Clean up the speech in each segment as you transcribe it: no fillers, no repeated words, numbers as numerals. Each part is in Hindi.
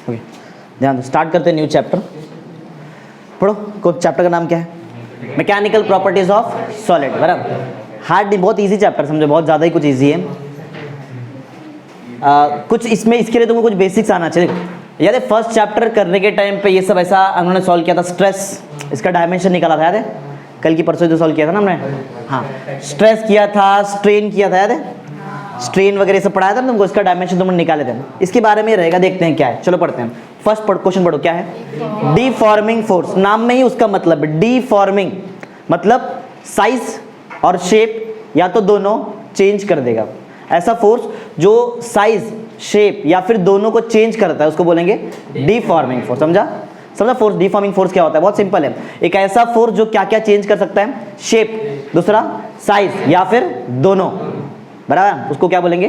ओके, ध्यान दो, स्टार्ट करते हैं न्यू चैप्टर। पढ़ो, को चैप्टर का नाम क्या है? Mechanical properties of solid. बराबर, हार्ड नहीं, बहुत इजी चैप्टर समझो, बहुत ज़्यादा ही कुछ इजी है। कुछ इसमें इसके लिए तुमको कुछ बेसिक्स आना चाहिए। याद है फर्स्ट चैप्टर करने के टाइम पे ये सब ऐसा उन्होंने सॉल्व किया था, स्ट्रेस, इसका डायमेंशन निकाला था, याद है? कल की परसों जो सॉल्व किया था ना हमने, हाँ, स्ट्रेस किया था, स्ट्रेन किया था, याद है? स्ट्रेन वगैरह सब पढ़ाया था ना तुमको, इसका डायमेंशन तुमने निकाले थे। इसके बारे में रहेगा, देखते हैं क्या है। चलो पढ़ते हैं। फर्स्ट क्वेश्चन पढ़ो, क्या है? डीफॉर्मिंग फोर्स। नाम में ही उसका मतलब है डीफॉर्मिंग, मतलब साइज और शेप या तो दोनों चेंज कर देगा। ऐसा फोर्स जो साइज, शेप या फिर दोनों को चेंज करता है उसको बोलेंगे डीफॉर्मिंग फोर्स। समझा? समझा फोर्स, डीफॉर्मिंग फोर्स क्या होता है? बहुत सिंपल है, एक ऐसा फोर्स जो क्या क्या चेंज कर सकता है? शेप, दूसरा साइज या फिर दोनों। बराबर, उसको क्या बोलेंगे?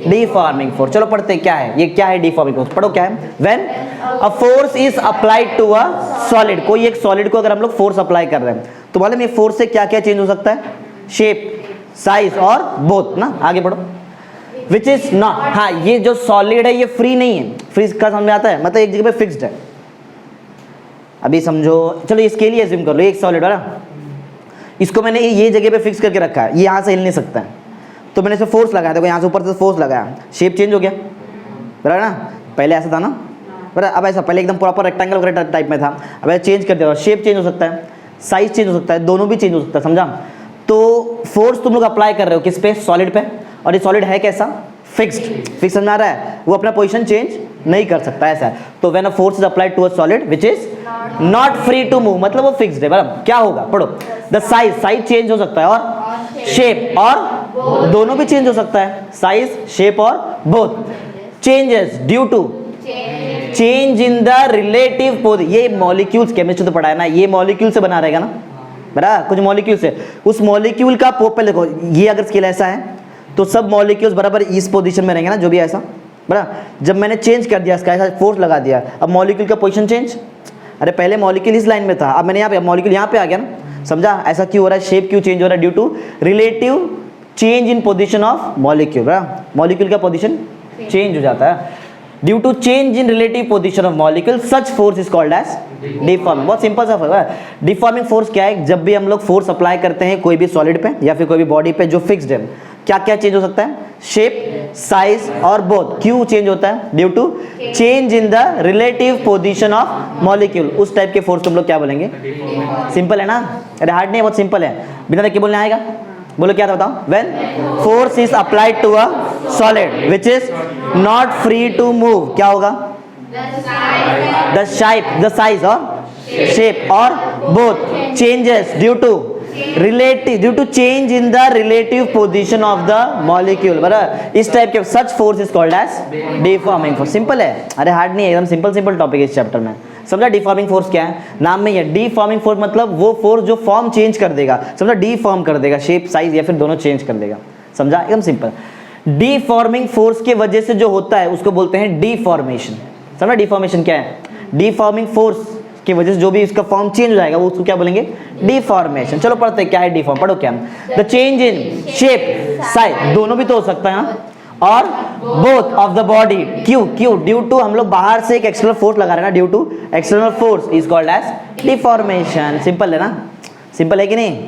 डीफॉर्मिंग फोर्स। चलो पढ़ते हैं क्या है ये, क्या है डीफॉर्मिंग फोर्स। पढ़ो क्या है? When a force is applied to a solid, कोई एक सॉलिड को अगर हम लोग फोर्स अप्लाई कर रहे हैं तो मालूम ये फोर्स से क्या क्या चेंज हो सकता है? शेप, साइज और बोथ ना। आगे बढ़ो। विच इज नॉट, हाँ, ये जो सॉलिड है ये फ्री नहीं है। फ्री का समझ में आता है, मतलब एक जगह पे फिक्स्ड है। अभी समझो, चलो इसके लिए एज्यूम कर लो, एक सॉलिड है ना, इसको मैंने ये जगह पे फिक्स करके रखा है, ये यहाँ से हिल नहीं सकता है, तो मैंने इसे फोर्स लगाया, देखो यहाँ से ऊपर से फोर्स लगाया, शेप चेंज हो गया। बराबर ना, पहले ऐसा था ना, बराबर, अब ऐसा, पहले एकदम प्रॉपर रेक्टेंगल वगैरह टाइप में था, अब ऐसा चेंज कर दिया, शेप चेंज हो सकता है, साइज चेंज हो सकता है, दोनों भी चेंज हो सकता है। समझा? तो फोर्स तुम लोग अप्लाई कर रहे हो किस पे? सॉलिड पे। और ये सॉलिड है कैसा? फिक्स्ड। फिक्स समझ आ रहा है? वो अपना पोजीशन चेंज नहीं कर सकता, ऐसा है। तो when a force is applied to a solid which is not free to move, मतलब वो फिक्स्ड है। बराबर, क्या होगा? पढ़ो। द साइज, साइज चेंज हो सकता है, और शेप, और दोनों भी चेंज हो सकता है, साइज, शेप और both. Changes due to change in the relative position. ये मॉलिक्यूल्स, केमिस्ट्री तो पढ़ा है ना, ये मॉलिक्यूल से बना रहेगा ना, बराबर, कुछ मॉलिक्यूल से। उस मॉलिक्यूल का पहले देखो, ये अगर स्केल ऐसा है तो सब मॉलिक्यूल्स बराबर इस पोजीशन में रहेंगे ना, जो भी ऐसा। बराबर, जब मैंने चेंज कर दिया, इसका ऐसा फोर्स लगा दिया, अब मॉलिक्यूल का पोजीशन चेंज। अरे पहले मॉलिक्यूल इस लाइन में था, अब मैंने यहाँ पे मॉलिक्यूल यहाँ पे आ गया ना। समझा? ऐसा क्यों हो रहा है? शेप क्यों चेंज हो रहा है? Due to relative change in position of molecule. बराबर, मॉलिक्यूल का पोजीशन चेंज हो जाता है due to change in relative position of molecule, such force is called as deforming. बहुत सिंपल सा फर्क है। डीफॉर्मिंग फोर्स क्या है? जब भी हम लोग फोर्स अप्लाई करते हैं कोई भी सॉलिड पे या फिर कोई भी बॉडी पे जो फिक्स्ड है, क्या क्या चेंज हो सकता है? शेप, साइज और बोथ। क्यों चेंज होता है? Due to change in the relative position of molecule. उस टाइप के फोर्स तुम लोग क्या बोलेंगे? सिंपल है ना? अरे हार्ड नहीं है, बहुत सिंपल है, बिना देख के बोलने आएगा। बोलो क्या था, बताओ। When force is applied to a solid which is not free to move, क्या होगा? द शेप, द साइज और शेप और both changes due to change in the relative position of the molecule. बराबर, इस टाइप के such force is called as deforming force. Simple है, अरे हार्ड नहीं है, एकदम सिंपल टॉपिक है इस चैप्टर में। समझा? डीफॉर्मिंग फोर्स क्या है? नाम में ही है डीफॉर्मिंग फोर्स, मतलब वो फोर्स जो फॉर्म चेंज कर देगा। समझा? डीफॉर्म कर देगा, शेप, साइज या फिर दोनों चेंज कर देगा। समझा? एकदम सिंपल। डीफॉर्मिंग फोर्स के वजह से जो होता है उसको बोलते हैं डीफॉर्मेशन। समझा? डीफॉर्मेशन क्या है? डीफॉर्मिंग फोर्स की वजह से जो भी इसका फॉर्म चेंज हो जाएगा वो उसको क्या बोलेंगे? डीफॉर्मेशन। चलो पढ़ते हैं क्या है डीफॉर्म। पढ़ो क्या? The change in shape, size, दोनों भी तो हो सकता है ना, और बोथ ऑफ द बॉडी। क्यों? ड्यू टू, हम लोग बाहर से एक एक्सटर्नल फोर्स लगा रहे हैं ना, due to external force is called as deformation. Simple है ना? सिंपल है कि नहीं?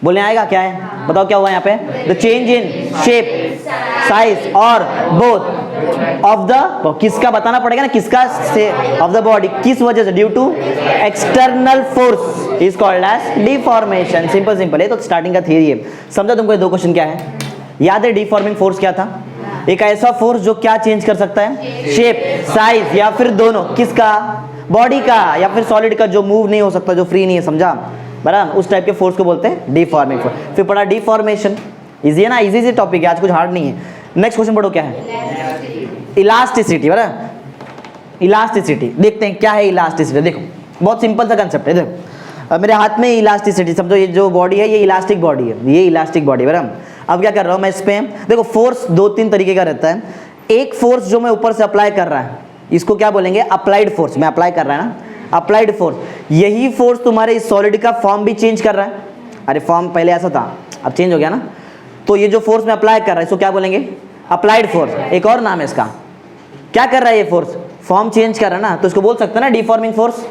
बोलने आएगा क्या है? बताओ क्या हुआ यहाँ पे? The change in shape, size और बोथ ऑफ द, किसका बताना पड़ेगा ना, किसका से, ऑफ द बॉडी, किस वजह से? Due to external force is called as deformation. Simple है, तो स्टार्टिंग का थियरी है। समझा तुमको? ये दो क्वेश्चन क्या है? याद है डीफॉर्मिंग फोर्स क्या था? एक ऐसा फोर्स जो क्या चेंज कर सकता है? शेप, साइज या फिर दोनों। किसका? बॉडी का या फिर सॉलिड का, जो मूव नहीं हो सकता, जो फ्री नहीं है। समझा? बराबर, उस टाइप के फोर्स को बोलते हैं डीफॉर्मिंग फोर्स। फिर पढ़ा डीफॉर्मेशन, इजी है ना, इजी टॉपिक है, आज कुछ हार्ड नहीं है। नेक्स्ट क्वेश्चन पढ़ो क्या है? इलास्टिसिटी। बराबर, इलास्टिसिटी देखते हैं क्या है इलास्टिसिटी। देखो बहुत सिंपल सा कंसेप्ट है। देखो मेरे हाथ में इलास्टिसिटी, समझो ये जो बॉडी है ये इलास्टिक बॉडी है, ये इलास्टिक बॉडी। बराबर, अब क्या कर रहा हूँ मैं इस पे? देखो फोर्स दो तीन तरीके का रहता है। एक फोर्स जो मैं ऊपर से अप्लाई कर रहा है इसको क्या बोलेंगे? Applied force. मैं अप्लाई कर रहा है ना, अप्लाइड फोर्स। यही फोर्स तुम्हारे इस सॉलिड का फॉर्म भी चेंज कर रहा है। अरे फॉर्म पहले ऐसा था, अब चेंज हो गया ना, तो ये जो फोर्स मैं अप्लाई कर रहा है इसको क्या बोलेंगे? Applied force. एक और नाम है इसका, क्या कर रहा है ये फोर्स? फॉर्म चेंज कर रहा है ना, तो इसको बोल सकते हैं ना डिफॉर्मिंग फोर्स,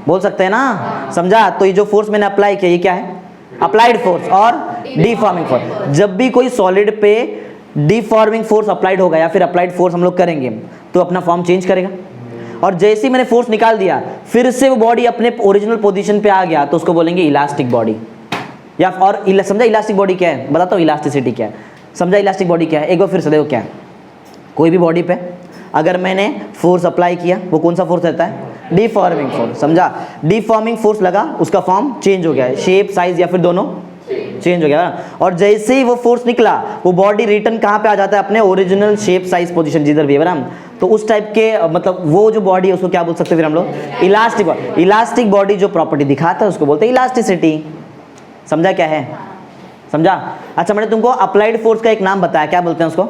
बोल सकते हैं ना, समझा। तो ये जो फोर्स मैंने अप्लाई किया ये क्या है, अप्लाइड फोर्स और डिफॉर्मिंग फोर्स। जब भी कोई सॉलिड पे डिफॉर्मिंग फोर्स अप्लाइड होगा या फिर अप्लाइड फोर्स हम लोग करेंगे तो अपना फॉर्म चेंज करेगा, और जैसे ही मैंने फोर्स निकाल दिया फिर से वो बॉडी अपने ओरिजिनल पोजीशन पे आ गया तो उसको बोलेंगे इलास्टिक बॉडी। या और समझा इलास्टिक बॉडी क्या है, बताता हूँ इलास्टिसिटी क्या है, समझा इलास्टिक बॉडी क्या है, एक बार फिर से देखो क्या है। कोई भी बॉडी पे अगर मैंने फोर्स अप्लाई किया वो कौन सा फोर्स रहता है, डिफॉर्मिंग फोर्स, समझा। डिफॉर्मिंग फोर्स लगा, उसका फॉर्म चेंज हो गया है, शेप साइज या फिर दोनों चेंज हो गया ना। और जैसे ही वो फोर्स निकला वो बॉडी रिटर्न कहाँ पे आ जाता है, अपने ओरिजिनल शेप साइज पोजीशन जिधर भी है ना। तो उस टाइप के मतलब वो जो बॉडी है उसको क्या बोल सकते हैं फिर हम लोग, इलास्टिक बॉडी। इलास्टिक बॉडी जो प्रॉपर्टी दिखाता है उसको बोलते हैं इलास्टिसिटी, समझा क्या है, समझा। अच्छा मैंने तुमको अप्लाइड फोर्स का एक नाम बताया, क्या बोलते हैं उसको,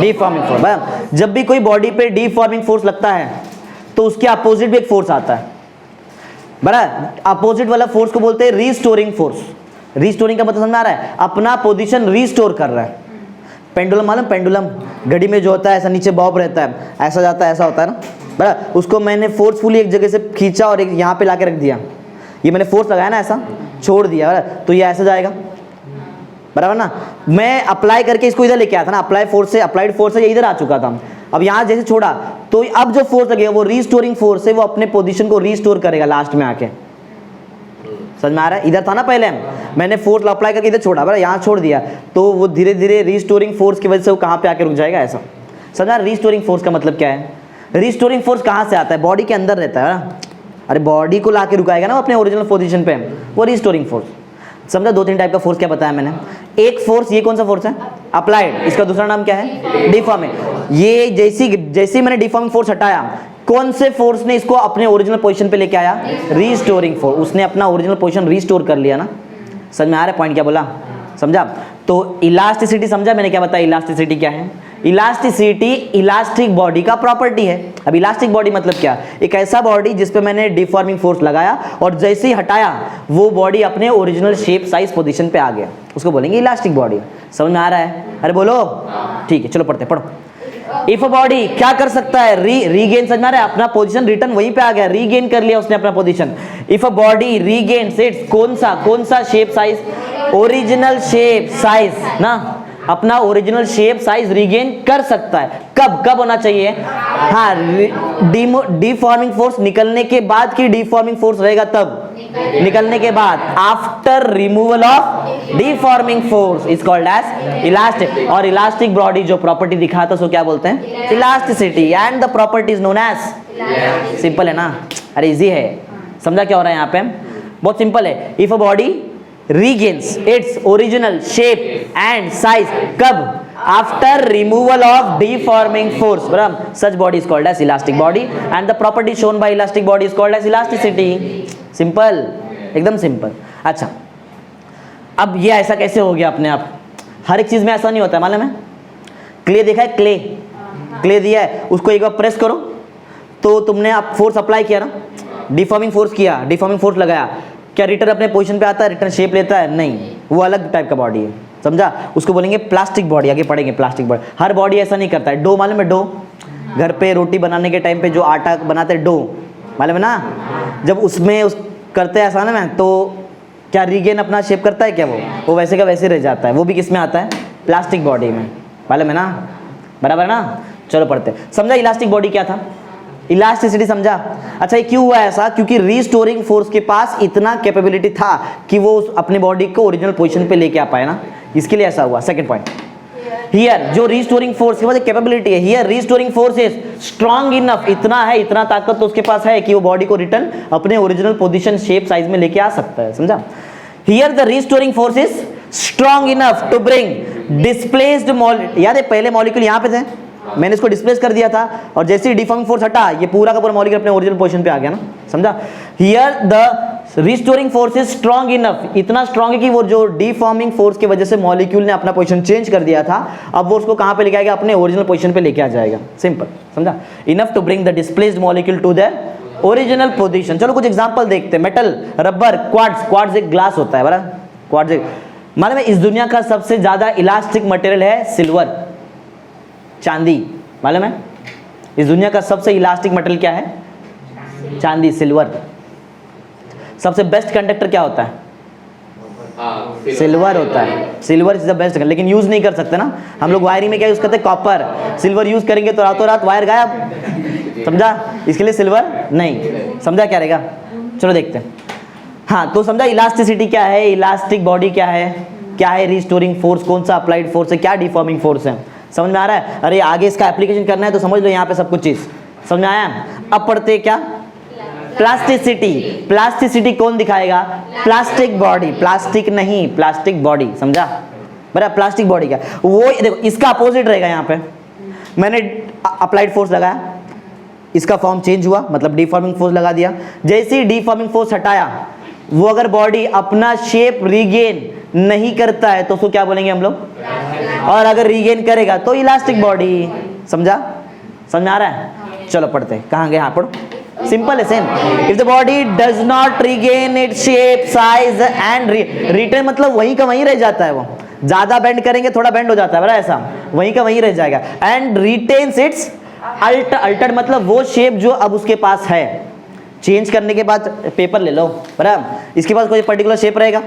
डिफॉर्मिंग फोर्स। जब भी कोई बॉडी पे डिफॉर्मिंग फोर्स लगता है तो उसके अपोजिट भी एक फोर्स आता है, बराबर। अपोजिट वाला फोर्स को बोलते हैं रीस्टोरिंग फोर्स। रीस्टोरिंग का मतलब समझ में आ रहा है, अपना पोजीशन रीस्टोर कर रहा है। पेंडुलम मालूम, पेंडुलम घड़ी में जो होता है ऐसा नीचे बॉब रहता है, ऐसा जाता है, ऐसा होता है ना, बराबर। उसको मैंने फोर्सफुली एक जगह से खींचा और एक यहाँ पे लाके रख दिया, ये मैंने फोर्स लगाया ना, ऐसा छोड़ दिया, बराबर, तो ये ऐसा जाएगा, बराबर ना। मैं अप्लाई करके इसको इधर लेके आया था ना, अप्लाई फोर्स से, अप्लाइड फोर्स से ये इधर आ चुका था। अब यहाँ जैसे छोड़ा तो अब जो फोर्स लगेगा वो रीस्टोरिंग फोर्स है, वो अपने पोजीशन को रीस्टोर करेगा लास्ट में आके, समझ में आ रहा है। इधर था ना पहले मैंने फोर्स अप्लाई करके इधर छोड़ा, बराबर, यहाँ छोड़ दिया तो वो धीरे धीरे रीस्टोरिंग फोर्स की वजह से वो कहाँ पे आके रुक जाएगा, ऐसा समझा। रीस्टोरिंग फोर्स का मतलब क्या है, रीस्टोरिंग फोर्स कहाँ से आता है, बॉडी के अंदर रहता है ना, अरे बॉडी को ला के रुकाएगा ना अपने ओरिजिनल पोजीशन पे, वो रीस्टोरिंग फोर्स। समझा। दो तीन टाइप का फोर्स क्या बताया मैंने, एक फोर्स ये कौन सा फोर्स है, अप्लाइड, इसका दूसरा नाम क्या है, डिफॉर्मिंग। ये जैसी मैंने डिफॉर्मिंग फोर्स हटाया, कौन से फोर्स ने इसको अपने ओरिजिनल पोजीशन पे लेके आया, रीस्टोरिंग फोर्स। उसने अपना ओरिजिनल पोजीशन रीस्टोर कर लिया ना, समझ में आ रहा है पॉइंट क्या बोला, समझा। तो इलास्टिसिटी समझा मैंने क्या बताया, इलास्टिसिटी क्या है, इलास्टिसिटी इलास्टिक बॉडी का प्रॉपर्टी है। अब इलास्टिक बॉडी मतलब क्या, एक ऐसा बॉडी जिस पे मैंने डिफॉर्मिंग फोर्स लगाया और जैसे ही हटाया वो बॉडी अपने ओरिजिनल शेप साइज पोजीशन पे आ गया, उसको बोलेंगे इलास्टिक बॉडी। समझ में आ रहा है, अरे बोलो, ठीक है चलो पढ़ते, पढ़ो। इफ अ बॉडी क्या कर सकता है, रीगेन, समझ में आ रहा है, अपना पोजीशन रिटर्न वहीं पे आ गया, रीगेन कर लिया उसने अपना position. If a body regains its कौन सा shape size, original shape size ना, अपना ओरिजिनल शेप साइज रीगेन कर सकता है। कब होना चाहिए, हाँ, डिफॉर्मिंग फोर्स निकलने के बाद की डिफॉर्मिंग फोर्स रहेगा तब, निकलने के बाद, after removal of deforming force is called as elastic. और इलास्टिक बॉडी जो प्रॉपर्टी दिखाता है उसको क्या बोलते हैं, elasticity. And the property is known as, simple है ना, अरे इजी है, समझा क्या हो रहा है यहाँ पे, बहुत सिंपल है। If a body regains its original shape and size कब, after removal of deforming force, बराबर, such body is called as elastic body and the property shown by elastic body is called as elasticity। Simple, एकदम सिंपल। अच्छा अब ये ऐसा कैसे हो गया अपने आप, हर एक चीज में ऐसा नहीं होता है, मालूम है। क्ले देखा है, क्ले दिया है, उसको एक बार प्रेस करो तो तुमने आप फोर्स अप्लाई किया ना, डिफॉर्मिंग फोर्स किया, डिफॉर्मिंग फोर्स लगाया, क्या रिटर्न अपने पोजीशन पे आता है, रिटर्न शेप लेता है, नहीं, वो अलग टाइप का बॉडी है, समझा। उसको बोलेंगे प्लास्टिक बॉडी, आगे पढ़ेंगे प्लास्टिक बॉडी। हर बॉडी ऐसा नहीं करता है। डो मालूम है, डो घर पे रोटी बनाने के टाइम पे जो आटा बनाते हैं, डो मालूम है ना, जब उसमें करते हैं ऐसा ना, तो क्या रीगेन अपना शेप करता है क्या, वो वैसे का वैसे रह जाता है, वो भी किस में आता है, प्लास्टिक बॉडी में, मालूम है ना, बराबर ना। चलो पढ़ते, समझा इलास्टिक बॉडी क्या था, इलास्टिसिटी समझा। अच्छा ये क्यों हुआ ऐसा, क्योंकि रीस्टोरिंग फोर्स के पास इतना कैपेबिलिटी था कि वो अपने बॉडी को ओरिजिनल पोजीशन पे लेके आ पाए ना, इसके लिए ऐसा हुआ। सेकंड पॉइंट, हियर जो रीस्टोरिंग फोर्स के पास कैपेबिलिटी है, here restoring force is strong enough, इतना है, इतना ताकत तो उसके पास है कि वो बॉडी को रिटर्न अपने ओरिजिनल पोजीशन शेप साइज में लेके आ सकता है, समझा। Here the restoring force is strong enough to bring displaced molecule, याद है पहले मॉलिक्यूल यहाँ पे थे, मैंने इसको डिस्प्लेस कर दिया था और जैसे ही डिफॉर्मिंग फोर्स हटा ये पूरा का पूरा मॉलिक्यूल अपने ओरिजिनल पोजीशन पे आ गया ना, समझा। Here the restoring force is strong enough, इतना स्ट्रांग है कि वो जो डिफॉर्मिंग फोर्स की वजह से मॉलिक्यूल ने अपना पोजीशन चेंज कर दिया था, अब वो उसको कहां पे लेके आएगा, अपने ओरिजिनल पोजीशन पे लेके आ जाएगा, सिंपल, समझा। Enough to bring the displaced molecule to their original position. चलो कुछ एग्जांपल देखते हैं। मेटल, रबर, क्वार्ट्ज एक ग्लास होता है, बराबर, क्वार्ट्ज एक, मालूम है इस दुनिया का सबसे ज्यादा इलास्टिक मटेरियल है सिल्वर, चांदी, मालूम है, इस दुनिया का सबसे इलास्टिक मेटल क्या है? चांदी, सिल्वर। सबसे बेस्ट कंडक्टर क्या होता है? सिल्वर होता है। सिल्वर इज द बेस्ट, लेकिन यूज नहीं कर सकते ना हम लोग। वायरिंग में क्या यूज करते हैं? कॉपर। सिल्वर यूज करेंगे तो रातों रात वायर गायब, समझा? इसके लिए सिल्वर नहीं, समझा क्या रहेगा? चलो देखते हैं। हाँ, तो समझा इलास्टिसिटी क्या है, इलास्टिक बॉडी क्या है, क्या है रिस्टोरिंग फोर्स, कौन सा अप्लाइड फोर्स है, क्या डिफॉर्मिंग फोर्स है, समझ में आ रहा है? अरे आगे इसका एप्लीकेशन करना है तो समझ लो यहाँ पे सब कुछ चीज समझ में आया। अब पढ़ते क्या? प्लास्टिसिटी। प्लास्टिसिटी कौन दिखाएगा? प्लास्टिक बॉडी, प्लास्टिक नहीं, प्लास्टिक बॉडी, समझा? बराबर, प्लास्टिक बॉडी का वो देखो इसका अपोजिट रहेगा। यहाँ पे मैंने अप्लाइड फोर्स लगाया, इसका फॉर्म चेंज हुआ, मतलब डिफॉर्मिंग फोर्स लगा दिया। जैसे ही डिफॉर्मिंग फोर्स हटाया, वो अगर बॉडी अपना शेप रीगेन नहीं करता है तो उसको क्या बोलेंगे हम लोग? और अगर रीगेन करेगा तो इलास्टिक बॉडी, समझा? समझ आ रहा है? चलो पढ़ते हैं, कहाँ गए? हाँ पढ़ो, सिंपल है same. If the body does not regain its shape size and return, मतलब वहीं का वहीं रह जाता है। वो ज्यादा बेंड करेंगे थोड़ा बेंड हो जाता है, बराबर ऐसा, वहीं का वहीं रह जाएगा। एंड रिटेन्स इट्स अल्टर्ड, मतलब वो शेप जो अब उसके पास है, चेंज करने के बाद पेपर ले लो, बराबर, इसके पास कोई पर्टिकुलर शेप रहेगा,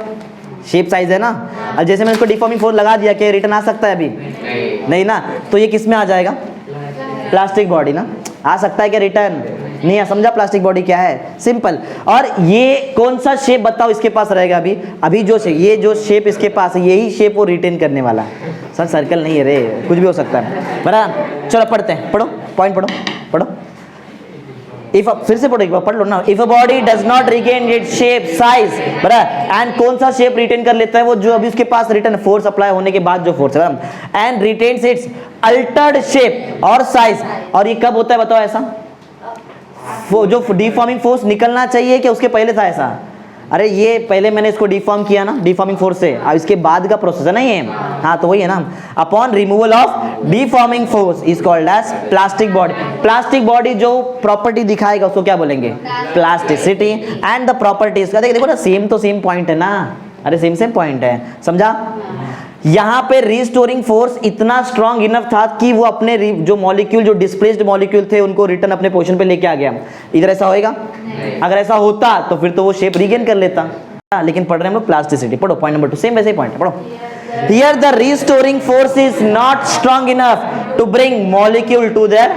शेप साइज है ना। और जैसे मैंने इसको डिफॉर्मिंग फोर्स लगा दिया, क्या रिटर्न आ सकता है? अभी नहीं ना, तो ये किस में आ जाएगा? प्लास्टिक बॉडी ना। आ सकता है क्या रिटर्न? नहीं आ, समझा? प्लास्टिक बॉडी क्या है, सिंपल। और ये कौन सा शेप बताओ इसके पास रहेगा? अभी अभी जो शेप, ये जो शेप इसके पास है, यही शेप वो रिटेन करने वाला है। सर सर्कल नहीं है रे, कुछ भी हो सकता है, बराबर। चलो पढ़ते हैं, पढ़ो पॉइंट, पढ़ो पढ़ो। इफ फिर से पढ़ो, एक बार पढ़ लो ना। If a body does not regain its shape size, बराबर, एंड कौन सा शेप रिटेन कर लेता है? वो जो अभी उसके पास रिटर्न फोर्स अप्लाई होने के बाद जो फोर्स है, बराबर, and retains it's Altered shape और साइज। और ये कब होता है बताओ ऐसा? वो जो डिफॉर्मिंग फोर्स निकलना चाहिए कि उसके पहले था ऐसा? अरे ये पहले मैंने इसको डिफॉर्म किया ना डिफॉर्मिंग फोर्स से, अब इसके बाद का प्रोसेस है ना ये। हाँ तो वही है ना, upon removal of deforming force is called as plastic body. Plastic body जो प्रॉपर्टी दिखाएगा उसको क्या बोलेंगे? प्लास्टिसिटी। एंड द प्रॉपर्टीज का देखो ना, सेम तो सेम पॉइंट है ना, अरे सेम सेम पॉइंट है, समझा? यहाँ पे रिस्टोरिंग फोर्स इतना स्ट्रॉन्ग इनफ था कि वो अपने जो मॉलिक्यूल, जो डिस्प्लेस्ड मॉलिक्यूल थे, उनको रिटर्न अपने पोजीशन पे लेके आ गया। इधर ऐसा होएगा? अगर ऐसा होता तो फिर तो वो शेप रीगेन कर लेता। लेकिन पढ़ रहे हैं हम प्लास्टिसिटी। पढ़ो पॉइंट नंबर 2, सेम वैसे ही पॉइंट है, पढ़ो। Here the restoring force is not strong enough to bring molecule to their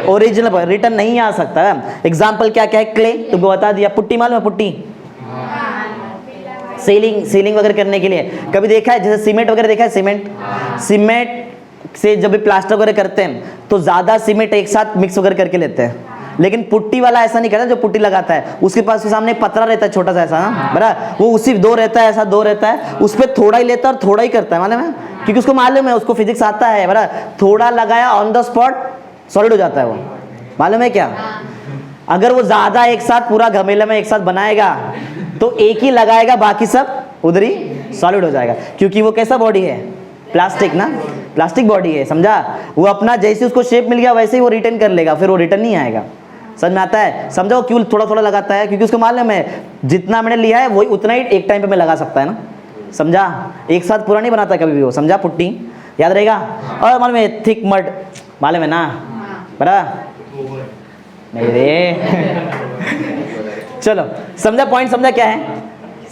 original, return नहीं आ सकता है। एग्जाम्पल क्या क्या है? क्ले, तुमको बता दिया। पुट्टी मालूम है? पुट्टी सीलिंग वगैरह करने के लिए कभी देखा है? जैसे सीमेंट वगैरह देखा है? सीमेंट से जब भी प्लास्टर वगैरह करते हैं तो ज्यादा सीमेंट एक साथ मिक्स वगैरह करके लेते हैं, लेकिन पुट्टी वाला ऐसा नहीं करता। जो पुट्टी लगाता है उसके पास के सामने पतरा रहता है छोटा सा ऐसा ना, बराबर, वो उसी दो रहता है, ऐसा दो रहता है, उस पर थोड़ा ही लेता है और थोड़ा ही करता है, मालूम है? क्योंकि उसको मालूम है, उसको फिजिक्स आता है, बराबर, थोड़ा लगाया ऑन द स्पॉट सॉलिड हो जाता है वो, मालूम है क्या? अगर वो ज्यादा एक साथ पूरा घमेला में एक साथ बनाएगा तो एक ही लगाएगा, बाकी सब उधर ही सॉलिड हो जाएगा, क्योंकि वो कैसा बॉडी है? प्लास्टिक ना, प्लास्टिक बॉडी है, समझा? वो अपना जैसे उसको शेप मिल गया वैसे ही वो रिटर्न कर लेगा, फिर वो रिटर्न नहीं आएगा। समझ में आता है? समझो क्यों थोड़ा थोड़ा लगाता है? क्योंकि उसको मालूम है जितना मैंने लिया है वही उतना ही एक टाइम पे मैं लगा सकता है ना, समझा? एक साथ पूरा नहीं बनाता कभी भी वो, समझा? पुट्टी याद रहेगा। और मालूम है थिक मड, मालूम है ना, बराबर? नहीं रे चलो समझा पॉइंट, समझा क्या है?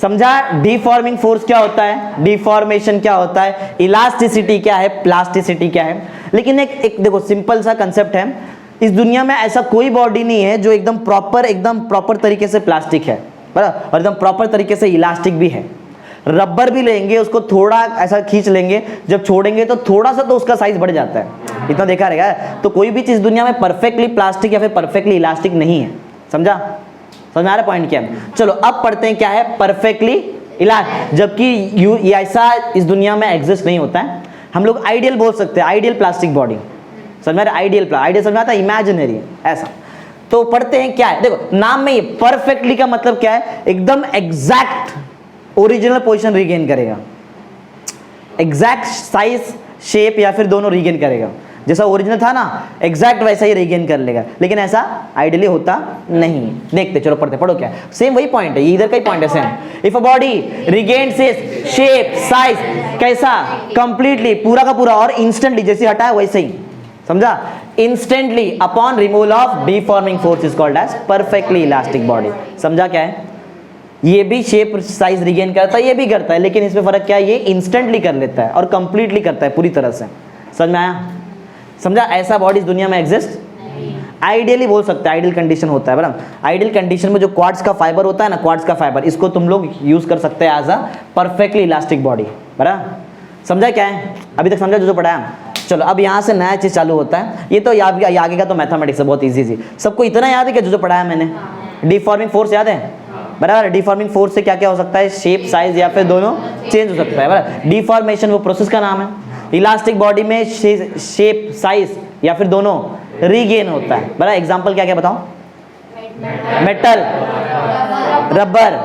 समझा डिफॉर्मिंग फोर्स क्या होता है, डिफॉर्मेशन क्या होता है, इलास्टिसिटी क्या है, प्लास्टिसिटी क्या है। लेकिन एक देखो सिंपल सा कंसेप्ट है, इस दुनिया में ऐसा कोई बॉडी नहीं है जो एकदम प्रॉपर तरीके से प्लास्टिक है, बराबर, और एकदम प्रॉपर तरीके से इलास्टिक भी है। रबर भी लेंगे, उसको थोड़ा ऐसा खींच लेंगे, जब छोड़ेंगे तो थोड़ा सा तो उसका साइज बढ़ जाता है, इतना देखा रहेगा। तो कोई भी चीज दुनिया में परफेक्टली प्लास्टिक या फिर परफेक्टली इलास्टिक नहीं है, समझा? समझ आ रहा पॉइंट क्या है? चलो अब पढ़ते हैं क्या है परफेक्टली इलास्टिक, जबकि ऐसा इस दुनिया में एग्जिस्ट नहीं होता है। हम लोग आइडियल बोल सकते हैं, आइडियल प्लास्टिक बॉडी, समझ में? आइडियल समझ में आता है? इमेजिनरी ऐसा। तो पढ़ते हैं क्या है, देखो नाम में ये परफेक्टली का मतलब क्या है? एकदम एग्जैक्ट ओरिजिनल पोजीशन रीगेन करेगा, एग्जैक्ट साइज शेप या फिर दोनों रीगेन करेगा, जैसा ओरिजिनल था ना एग्जैक्ट वैसा ही रीगेन कर लेगा। लेकिन ऐसा आइडियली होता नहीं। देखते चलो पढ़ते, पढ़ो क्या सेम वही पॉइंट है, ये इधर का ही पॉइंट है same. If a body regains its shape size, कैसा? कंप्लीटली, पूरा का पूरा और इंस्टेंटली, जैसे हटाया वैसे ही, समझा? Instantly upon removal of deforming force is called as perfectly elastic body. समझा क्या है? ये भी शेप साइज रिगेन करता है, ये भी करता है, लेकिन इसमें फर्क क्या है? ये इंस्टेंटली कर लेता है और कंप्लीटली करता है पूरी तरह से। समझ में आया? समझा? ऐसा बॉडी इस दुनिया में एग्जिस्ट आइडियली बोल सकते हैं, आइडियल कंडीशन होता है बराबर। आइडियल कंडीशन में जो क्वार्ट्ज का फाइबर होता है ना, क्वार्ट्ज का फाइबर, इसको तुम लोग यूज कर सकते हैं as a perfectly elastic body. बराबर? समझा क्या है? अभी तक समझा जो पढ़ाया? चलो अब यहाँ से नया चीज चालू होता है। ये तो आगे का तो मैथमेटिक्स है, बहुत इजी। सबको इतना याद है कि जो पढ़ाया मैंने? डिफॉर्मिंग फोर्स याद है? बराबर? डिफॉर्मिंग फोर्स से क्या क्या हो सकता है? शेप, साइज या फिर दोनों चेंज हो सकता है। बराबर? डिफॉर्मेशन वो प्रोसेस का नाम है। इलास्टिक बॉडी में शेप, साइज या फिर दोनों रीगेन होता है। बराबर? एग्जांपल क्या क्या बताओ? मेटल, रबर,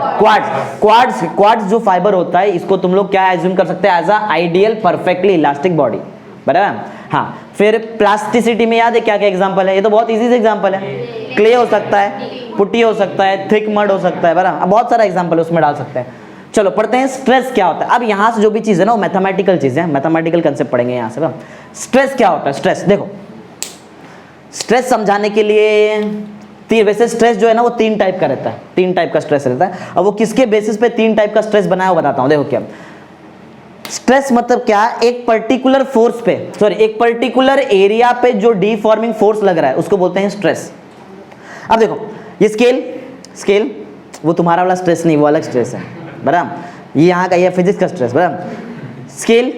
क्वार्ट्ज जो फाइबर होता है, इसको तुम लोग क्या एज्यूम कर सकते हैं? As a ideal perfectly elastic body. बराबर? हाँ। फिर प्लास्टिसिटी में याद है क्या क्या एग्जांपल है? ये तो बहुत इजी से एग्जांपल है। क्ले हो सकता है, पुट्टी हो सकता है, थिक मड हो सकता है। बराबर? बहुत सारा एग्जांपल उसमें डाल सकते हैं। चलो पढ़ते हैं स्ट्रेस क्या होता है। अब यहाँ से जो भी चीज़ है ना वो मैथमेटिकल चीज़ है, मैथमेटिकल कंसेप्ट पढ़ेंगे यहाँ से। स्ट्रेस क्या होता है? स्ट्रेस देखो, स्ट्रेस समझाने के लिए वैसे स्ट्रेस जो है ना वो 3 टाइप का रहता है, 3 टाइप का स्ट्रेस रहता है। अब वो किसके बेसिस पे 3 टाइप का स्ट्रेस बनाया वो बताता हूँ। देखो क्या स्ट्रेस मतलब क्या? एक पर्टिकुलर फोर्स पे, सॉरी एक पर्टिकुलर एरिया पे जो डिफॉर्मिंग फोर्स लग रहा है उसको बोलते हैं स्ट्रेस। अब देखो ये स्केल वो तुम्हारा वाला स्ट्रेस नहीं, वो अलग स्ट्रेस है। बराबर? ये यहाँ का ये फिजिक्स का स्ट्रेस। बराबर? स्केल,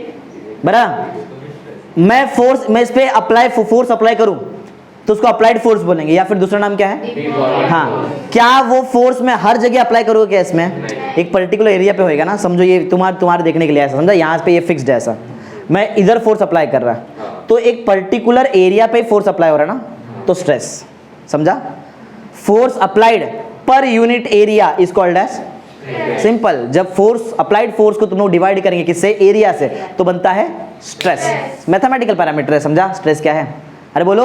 बराबर, मैं इस पे फोर्स अप्लाई करूं तो उसको अप्लाइड फोर्स बोलेंगे, या फिर दूसरा नाम क्या है? हाँ। क्या वो फोर्स मैं हर जगह अप्लाई करूँगा क्या? इसमें एक पर्टिकुलर एरिया पे होएगा ना। समझो ये तुम्हारे देखने के लिए ऐसा समझा, यहाँ पे ये फिक्स्ड है ऐसा, मैं इधर फोर्स अप्लाई कर रहा है तो एक पर्टिकुलर एरिया पे फोर्स अप्लाई हो रहा है ना, तो स्ट्रेस। समझा? Force applied per unit area is called as simple. जब अप्लाइड फोर्स को तुम लोग डिवाइड करेंगे किससे? एरिया से, तो बनता है स्ट्रेस। मैथमेटिकल पैरामीटर है। समझा? स्ट्रेस क्या है? अरे बोलो,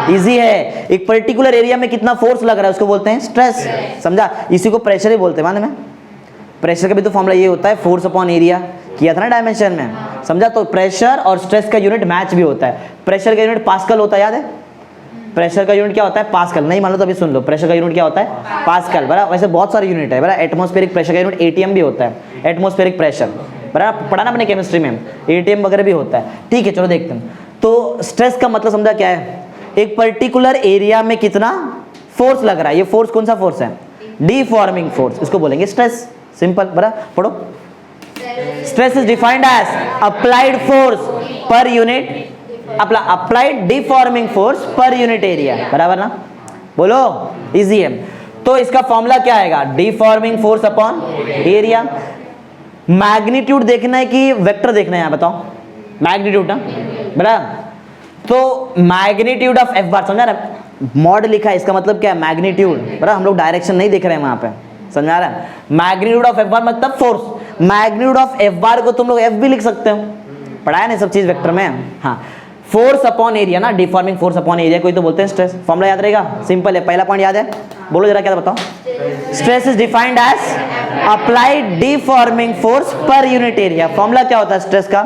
इजी है। एक पर्टिकुलर एरिया में कितना फोर्स लग रहा है उसको बोलते हैं स्ट्रेस। समझा? इसी को प्रेशर ही बोलते हैं। मालूम है? प्रेशर का भी तो फॉर्मूला ये होता है, फोर्स अपॉन एरिया, किया था ना डायमेंशन में। समझा? तो प्रेशर और स्ट्रेस का यूनिट मैच भी होता है। प्रेशर का यूनिट पास्कल होता है, याद है? प्रेशर का यूनिट क्या होता है? पास्कल। नहीं मानो तो अभी सुन लो, प्रेशर का यूनिट क्या होता है? पास्कल। बराबर? वैसे बहुत सारे यूनिट है। बराबर? एटमॉस्फेरिक प्रेशर का यूनिट एटीएम भी होता है, एटमॉस्फेरिक प्रेशर। बराबर? पढ़ा ना अपने केमिस्ट्री में, एटीएम वगैरह भी होता है। ठीक है, चलो देखते हैं। तो स्ट्रेस का मतलब समझा क्या है? एक पर्टिकुलर एरिया में कितना फोर्स लग रहा है। ये फोर्स कौन सा फोर्स है? डिफॉर्मिंग फोर्स, इसको बोलेंगे स्ट्रेस। सिंपल। बराबर? पढ़ो। Stress is defined as applied force per unit, applied deforming force per unit area. बराबर ना? बोलो, इजी है। तो इसका फॉर्मूला क्या आएगा? Deforming force upon area. Magnitude देखना है कि वेक्टर देखना है? यहाँ बताओ। मैग्नीट्यूड ना। बराबर? तो मैग्नीट्यूड ऑफ एफ बार, समझा रहा? मॉड लिखा है, इसका मतलब क्या है? मैग्नीट्यूड। बराबर? हम लोग डायरेक्शन नहीं देख रहे हैं वहां पे, समझा रहा है? मैग्नीट्यूड ऑफ एफ बार मतलब फोर्स। मैग्नीट्यूड ऑफ एफ बार को तुम लोग एफ भी लिख सकते हो, पढ़ाया नहीं सब चीज वेक्टर में। हाँ। फोर्स अपॉन एरिया ना, डिफॉर्मिंग फोर्स अपॉन एरिया कोई तो बोलते हैं स्ट्रेस। फॉर्मूला याद रहेगा? सिंपल है। पहला पॉइंट याद है? बोलो जरा, क्या बताओ? Stress is defined as applied deforming force per unit area. Formula क्या होता है स्ट्रेस का?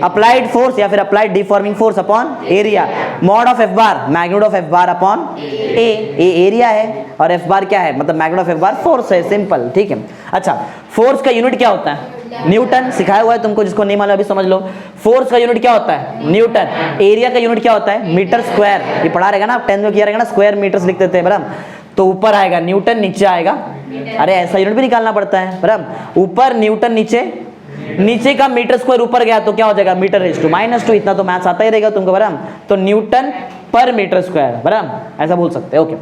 अप्लाइड फोर्स या फिर applied deforming force upon area. Mod of F bar, magnitude of F bar upon A area है, और एफ बार क्या है? मतलब magnitude of F bar force है। सिंपल। ठीक है। अच्छा, फोर्स का यूनिट क्या होता है? न्यूटन। सिखाया हुआ है तुमको, जिसको नहीं मालूम अभी समझ लो। फोर्स का यूनिट क्या होता है? न्यूटन। एरिया का यूनिट क्या होता है? Metre square. ये पढ़ा रहेगा ना, 10th में किया रहेगा ना, स्क्वायर मीटर्स लिखते थे। बराबर? तो ऊपर आएगा न्यूटन, नीचे आएगा, अरे ऐसा यूनिट भी निकालना पड़ता है। बराबर? ऊपर न्यूटन, नीचे का मीटर स्क्वायर ऊपर गया तो क्या हो जाएगा? Metre raise to -2। इतना तो मैथ्स आता ही रहेगा तुमको। बराबर? तो न्यूटन पर मीटर स्क्वायर। बराबर? ऐसा बोल सकते हैं। ओके,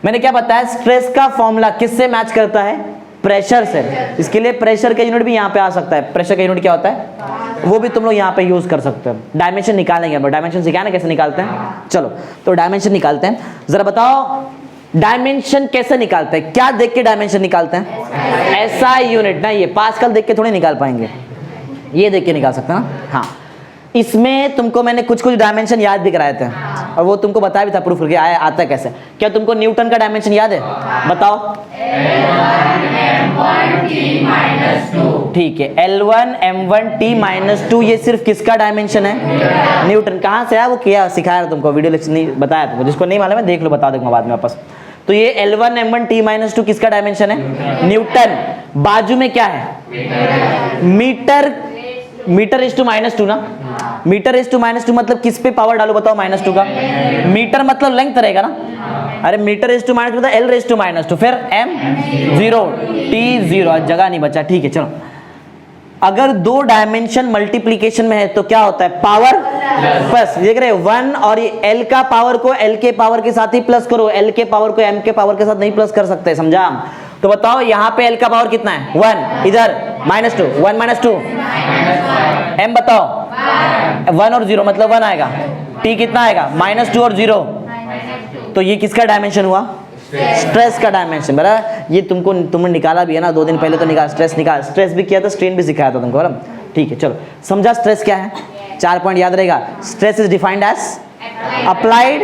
मैंने क्या बताया? स्ट्रेस का फॉर्मूला किससे मैच करता है? प्रेशर से। इसके लिए प्रेशर का यूनिट भी यहाँ पे आ सकता है। प्रेशर का यूनिट क्या होता है? वो भी तुम लोग यहाँ पे यूज कर सकते हो। डायमेंशन निकालेंगे, डायमेंशन सिखाना कैसे निकालते हैं। चलो तो डायमेंशन निकालते हैं। जरा बताओ डायमेंशन कैसे निकालते हैं? क्या देख के डायमेंशन निकालते हैं? ऐसा यूनिट ना, ये पास्कल देख के थोड़ी निकाल पाएंगे, ये देख के निकाल सकते हैं ना। हाँ, इसमें तुमको मैंने कुछ कुछ डायमेंशन याद भी कराए थे और वो तुमको बताया भी था प्रूफ करके आया आता है कैसे। क्या तुमको न्यूटन का डायमेंशन याद है? बताओ। ठीक है, L1 m1 t-2 ये सिर्फ किसका डायमेंशन है? न्यूटन। कहाँ से आया वो किया सिखाया तुमको, वीडियो लेक्चर नहीं बताया तुमको, जिसको नहीं मालूम है देख लो, बता दूंगा बाद में वापस। तो ये L1 m1 t-2 किसका डायमेंशन है? न्यूटन। बाजू में क्या है? मीटर। मीटर इज टू -2 ना, मीटर इज टू -2 मतलब किस पे पावर डालो बताओ -2 का? मीटर मतलब लेंथ रहेगा ना, अरे मीटर इज टू -2 मतलब L रेज टू -2 फिर m0 t0, जगह नहीं बचा। ठीक है चलो, अगर दो डायमेंशन मल्टीप्लीकेशन में है तो क्या होता है? Power plus. देख रहे 1 और ये L का पावर को L के पावर के साथ ही प्लस करो, L के पावर को M के पावर के साथ नहीं प्लस कर सकते, समझा? तो बताओ यहाँ पे L का पावर कितना है? 1, इधर -2, 1 -2, M बताओ 1 और 0 मतलब 1 आएगा, T कितना आएगा? -2 और 0, तो ये किसका डायमेंशन हुआ? स्ट्रेस का डायमेंशन। बराबर, ये तुमने निकाला भी है ना 2 दिन पहले, तो निकाल स्ट्रेस निकाल, स्ट्रेस भी किया था, स्ट्रेन भी सिखाया था तुमको, बराबर। ठीक है चलो, समझा स्ट्रेस क्या है? 4 पॉइंट याद रहेगा। Stress is defined as applied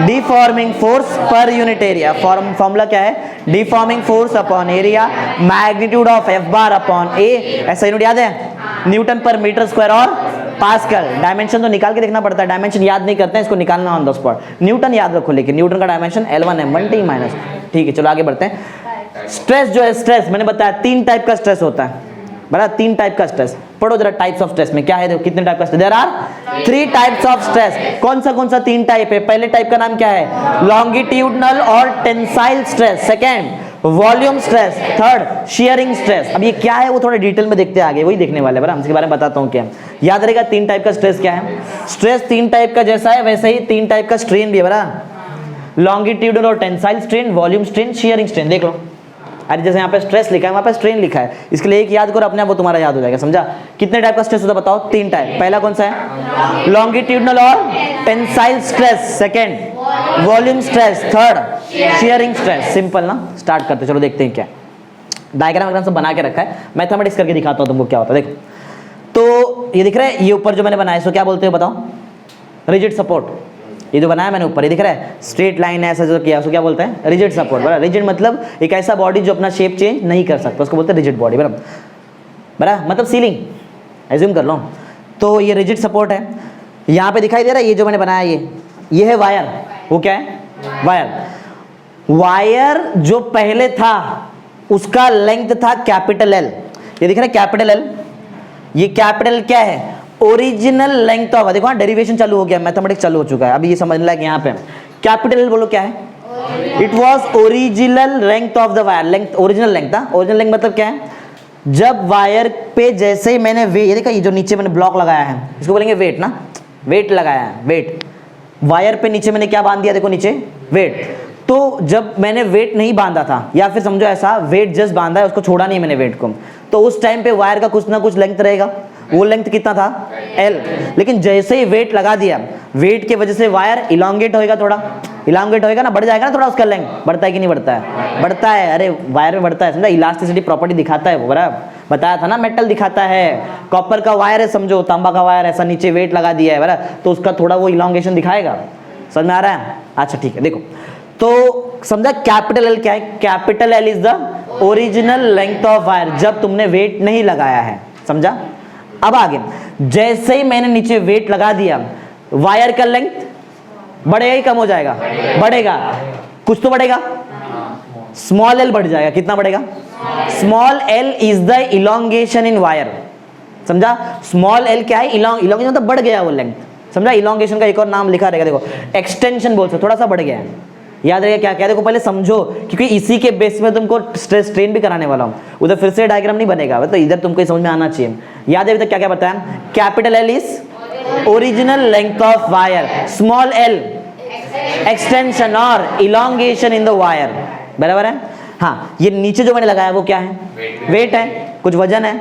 deforming force per unit area. Formula क्या है? Deforming force upon area magnitude of F bar upon A। ऐसा यूनिट याद है? न्यूटन पर मीटर स्क्वायर और पास्कल। डायमेंशन तो निकाल के देखना पड़ता है, डायमेंशन याद नहीं करते हैं, इसको निकालना ऑन द स्पॉट। न्यूटन याद रखो, लेकिन न्यूटन का डायमेंशन L1 m1 t-। ठीक है चलो आगे बढ़ते हैं। स्ट्रेस जो है, स्ट्रेस मैंने बताया 3 टाइप का स्ट्रेस होता है, बराबर। 3 टाइप का स्ट्रेस पढ़ो जरा, टाइप्स ऑफ स्ट्रेस में क्या है, देखो कितने टाइप का stress? There are 3 types of stress. कौन सा 3 टाइप है? पहले टाइप का नाम क्या है? लॉन्गिट्यूडनल और tensile stress. Second volume stress. Third shearing stress. अब ये क्या है वो थोड़ा डिटेल में देखते आगे, वही देखने वाले, बराबर। इसके बारे में बताता हूँ क्या याद रहेगा। 3 टाइप का स्ट्रेस क्या है? स्ट्रेस 3 टाइप का जैसा है वैसे ही 3 टाइप का स्ट्रेन भी है, बराबर। लॉन्गिट्यूडनल और tensile strain, volume strain, shearing strain. देख लो, अरे जैसे यहाँ पे स्ट्रेस लिखा है वहाँ पे स्ट्रेन लिखा है, इसके लिए एक याद करो अपने आप, वो तुम्हारा याद हो जाएगा, समझा? कितने टाइप का स्ट्रेस होता है बताओ? 3 टाइप। पहला कौन सा है? लॉन्गिट्यूडनल और tensile stress. Second volume stress. Third shearing stress. Simple ना, स्टार्ट करते चलो, देखते हैं क्या डायग्राम सब बना के रखा है, मैथमेटिक्स करके दिखाता हूँ तुमको क्या होता है। देखो तो ये दिख रहा है, ये ऊपर जो मैंने बनाया इसको क्या बोलते हो बताओ? Rigid support. ये जो बनाया मैंने ऊपर, ये दिख रहा है स्ट्रेट लाइन ऐसा जो किया, उसको क्या बोलते हैं? रिजिड सपोर्ट, बराबर। रिजिड मतलब एक ऐसा बॉडी जो अपना शेप चेंज नहीं कर सकता, उसको बोलते हैं रिजिड बॉडी, बराबर। बराबर मतलब सीलिंग, एज्यूम कर लो। तो ये रिजिड सपोर्ट है, यहाँ पे दिखाई दे रहा है ये जो मैंने बनाया, ये है वायर। वो क्या है? वायर। वायर जो पहले था उसका लेंथ था कैपिटल L। ये दिख रहा है कैपिटल L, ये कैपिटल क्या है? ओरिजिनल लेंथ ऑफ, देखो डेरिवेशन चालू हो गया, मैथमेटिक्स चालू हो चुका है। अभी ये समझना है कि यहाँ पे कैपिटल बोलो क्या है? It was original length of the wire. Length original length था। ओरिजिनल लेंथ मतलब क्या है? जब वायर पे जैसे ही मैंने ये देखा, ये जो नीचे मैंने ब्लॉक लगाया है इसको बोलेंगे वेट ना, वेट लगाया है, वेट। वायर पे नीचे मैंने क्या बांध दिया? देखो नीचे वेट। तो जब मैंने वेट नहीं बांधा था, या फिर समझो ऐसा वेट जस्ट बांधा है, उसको छोड़ा नहीं मैंने वेट को, तो उस टाइम पे वायर का कुछ ना कुछ लेंथ रहेगा। वो लेंथ कितना था? L। लेकिन जैसे ही वेट लगा दिया, वेट की वजह से वायर इलांगेट होएगा, थोड़ा इलांगेट होएगा ना, बढ़ जाएगा ना थोड़ा उसका लेंथ। बढ़ता है कि नहीं बढ़ता है? बढ़ता है। अरे वायर में बढ़ता है, समझा? इलास्टिसिटी प्रॉपर्टी दिखाता है वो, बराबर। बताया था ना, मेटल दिखाता है। कॉपर का वायर है समझो, तांबा का वायर, ऐसा नीचे वेट लगा दिया है, बराबर, तो उसका थोड़ा वो इलांगेशन दिखाएगा। समझ में आ रहा है? अच्छा ठीक है, देखो तो समझा कैपिटल L क्या है? Capital L is the original length of wire जब तुमने वेट नहीं लगाया है, समझा? अब आगे, जैसे ही मैंने नीचे वेट लगा दिया, वायर का लेंथ बढ़ेगा ही कम हो जाएगा? बढ़ेगा, कुछ तो बढ़ेगा। स्मॉल l बढ़ जाएगा। कितना बढ़ेगा? Small l is the elongation in wire, समझा? स्मॉल l क्या है? इलोंगेशन मतलब बढ़ गया वो लेंथ, समझा? इलोंगेशन का एक और नाम लिखा रहेगा, देखो एक्सटेंशन बोल सकते, थोड़ा सा बढ़ गया है। याद रहेगा क्या क्या? देखो पहले समझो, क्योंकि इसी के बेस में तुमको स्ट्रेस स्ट्रेन भी कराने वाला हूँ, उधर फिर से डायग्राम नहीं बनेगा, तो इधर तुमको समझ में आना चाहिए। याद है अभी तक क्या क्या बताया? Capital L is original length of wire, small l extension और इलोंगेशन इन द वायर, बराबर है? हाँ, ये नीचे जो मैंने लगाया वो क्या है? वेट है, कुछ वजन है।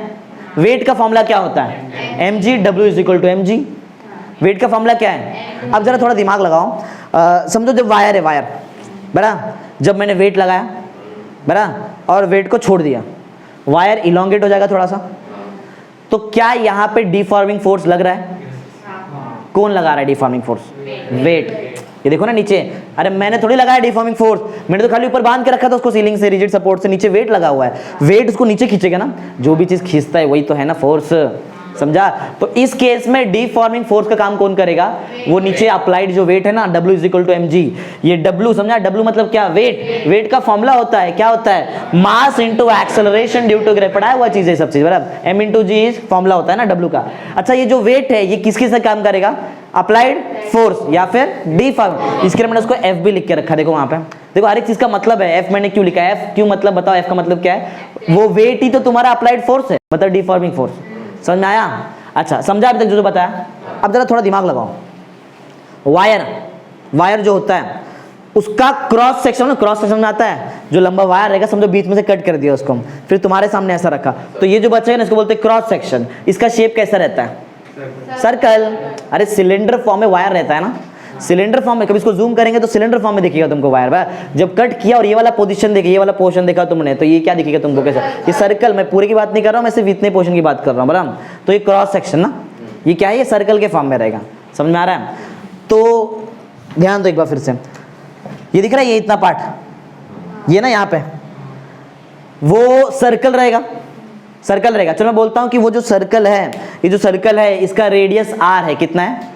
वेट का फॉर्मूला क्या होता है? mg, W is equal to mg। Weight का फॉर्मूला क्या है? अब जरा थोड़ा दिमाग लगाओ। समझो जब वायर है, वायर, बरा, जब मैंने वेट लगाया, बरा, और वेट को छोड़ दिया, वायर इलोंगेट हो जाएगा थोड़ा सा। तो क्या यहाँ पे डिफॉर्मिंग फोर्स लग रहा है? कौन लगा रहा है डिफॉर्मिंग फोर्स? वेट। ये देखो ना नीचे, अरे मैंने थोड़ी लगाया डिफॉर्मिंग फोर्स, मैंने तो खाली ऊपर बांध के रखा था उसको सीलिंग से, रिजिड सपोर्ट से, नीचे वेट लगा हुआ है, वेट उसको नीचे खींचेगा ना, जो भी चीज खींचता है वही तो है ना फोर्स, समझा? तो इस केस में डिफॉर्मिंग फोर्स का काम कौन करेगा? वो नीचे अप्लाइड जो वेट है ना, W is equal to mg, ये W समझा, W मतलब क्या? वेट। वेट का फॉर्मूला होता है, क्या होता है? Mass into acceleration due to gravity, पढ़ाया हुआ चीज है सब चीज, बराबर? m इनटू g इज फॉर्मूला होता है ना W का। अच्छा, ये जो वेट है ये किसके साथ काम करेगा? अप्लाइड फोर्स या फिर डिफॉर्म। इसके लिए मैंने उसको F भी लिख के रखा, देखो वहां पे, देखो हर एक चीज का मतलब है। F मैंने क्यों लिखा है? F क्यों मतलब बताओ, F का मतलब क्या है? वो वेट ही तो तुम्हारा अप्लाइड फोर्स है, मतलब डिफॉर्मिंग फोर्स। समझ में आया? अच्छा, समझा अभी तक जो बताया? अब जरा थोड़ा दिमाग लगाओ। वायर, वायर जो होता है उसका क्रॉस सेक्शन ना, क्रॉस सेक्शन में आता है, जो लंबा वायर रहेगा समझो बीच में से कट कर दिया उसको, फिर तुम्हारे सामने ऐसा रखा, तो ये जो बचेगा ना इसको बोलते हैं क्रॉस सेक्शन। इसका शेप कैसा रहता है? सर्कल। अरे सिलेंडर फॉर्म में वायर रहता है ना, सिलेंडर फॉर्म में, कभी इसको जूम करेंगे तो सिलेंडर फॉर्म में दिखेगा तुमको वायर। जब कट किया और ये वाला पोजीशन देखिए, ये वाला पोर्शन देखा तुमने, तो ये क्या दिखेगा तुमको? कैसा? ये सर्कल। मैं पूरे की बात नहीं कर रहा हूँ, मैं सिर्फ इतने पोर्शन की बात कर रहा हूँ, बराबर? तो ये क्रॉस सेक्शन ना, ये क्या है? ये सर्कल के फॉर्म में रहेगा। समझ में आ रहा है? तो ध्यान दो एक बार फिर से, ये दिख रहा है, ये इतना पार्ट, ये ना यहाँ पे वो सर्कल रहेगा, सर्कल रहेगा। चलो मैं बोलता हूं कि वो जो सर्कल है, ये जो सर्कल है इसका रेडियस r है, कितना है?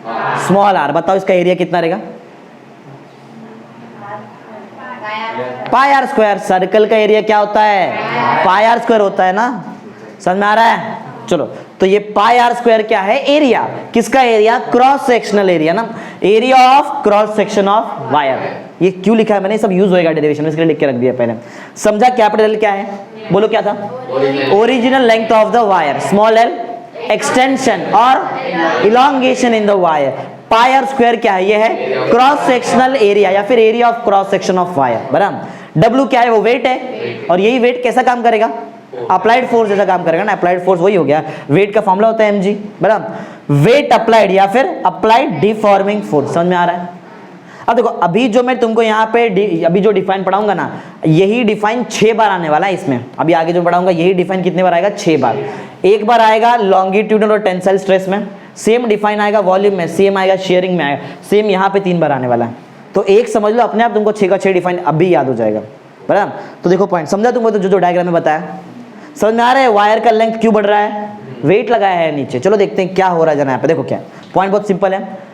Small r। बताओ इसका एरिया कितना रहेगा? पाई आर स्क्वायर। सर्कल का एरिया क्या होता है? पाई आर स्क्वायर होता है ना। समझ में आ रहा है? चलो, तो ये पाई आर स्क्वायर क्या है? एरिया। किसका एरिया? क्रॉस सेक्शनल एरिया ना, area of cross section of wire. ये क्यों लिखा है मैंने? सब यूज होएगा डेरिवेशन में, इसके लिए लिख के रख दिया पहले। समझा? कैपिटल क्या है? बोलो क्या था? Original length of the wire, small l extension और elongation in the wire. Pi are square क्या है? ये है क्रॉस सेक्शनल एरिया या फिर area of cross section of wire, बराबर? W क्या है? वो वेट है, और यही वेट कैसा काम करेगा? अप्लाइड फोर्स जैसा काम करेगा ना। अप्लाइड फोर्स वही हो गया, वेट का फॉर्मूला होता है mg, बराबर? वेट अप्लाइड या फिर अप्लाइड डिफॉर्मिंग फोर्स। समझ में आ रहा है? अब देखो, अभी जो मैं तुमको यहाँ पे अभी जो डिफाइन पढ़ाऊंगा ना, यही डिफाइन 6 बार आने वाला है इसमें। अभी आगे जो पढ़ाऊंगा यही डिफाइन कितने बार आएगा? 6 बार। एक बार आएगा लॉन्गिट्यूडनल और टेंसाइल स्ट्रेस में, सेम डिफाइन आएगा वॉल्यूम में, सेम आएगा शेयरिंग में आएगा, सेम यहाँ पे 3 बार आने वाला है। तो एक समझ लो, अपने आप तुमको 6 का 6 डिफाइन अभी याद हो जाएगा, बराबर? तो देखो पॉइंट समझा तुमको? तो जो डायग्राम में बताया, समझ में आ रहा है? वायर का लेंथ क्यों बढ़ रहा है? वेट लगाया है नीचे। चलो देखते हैं क्या हो रहा है जरा यहाँ पे। देखो क्या पॉइंट, बहुत सिंपल है।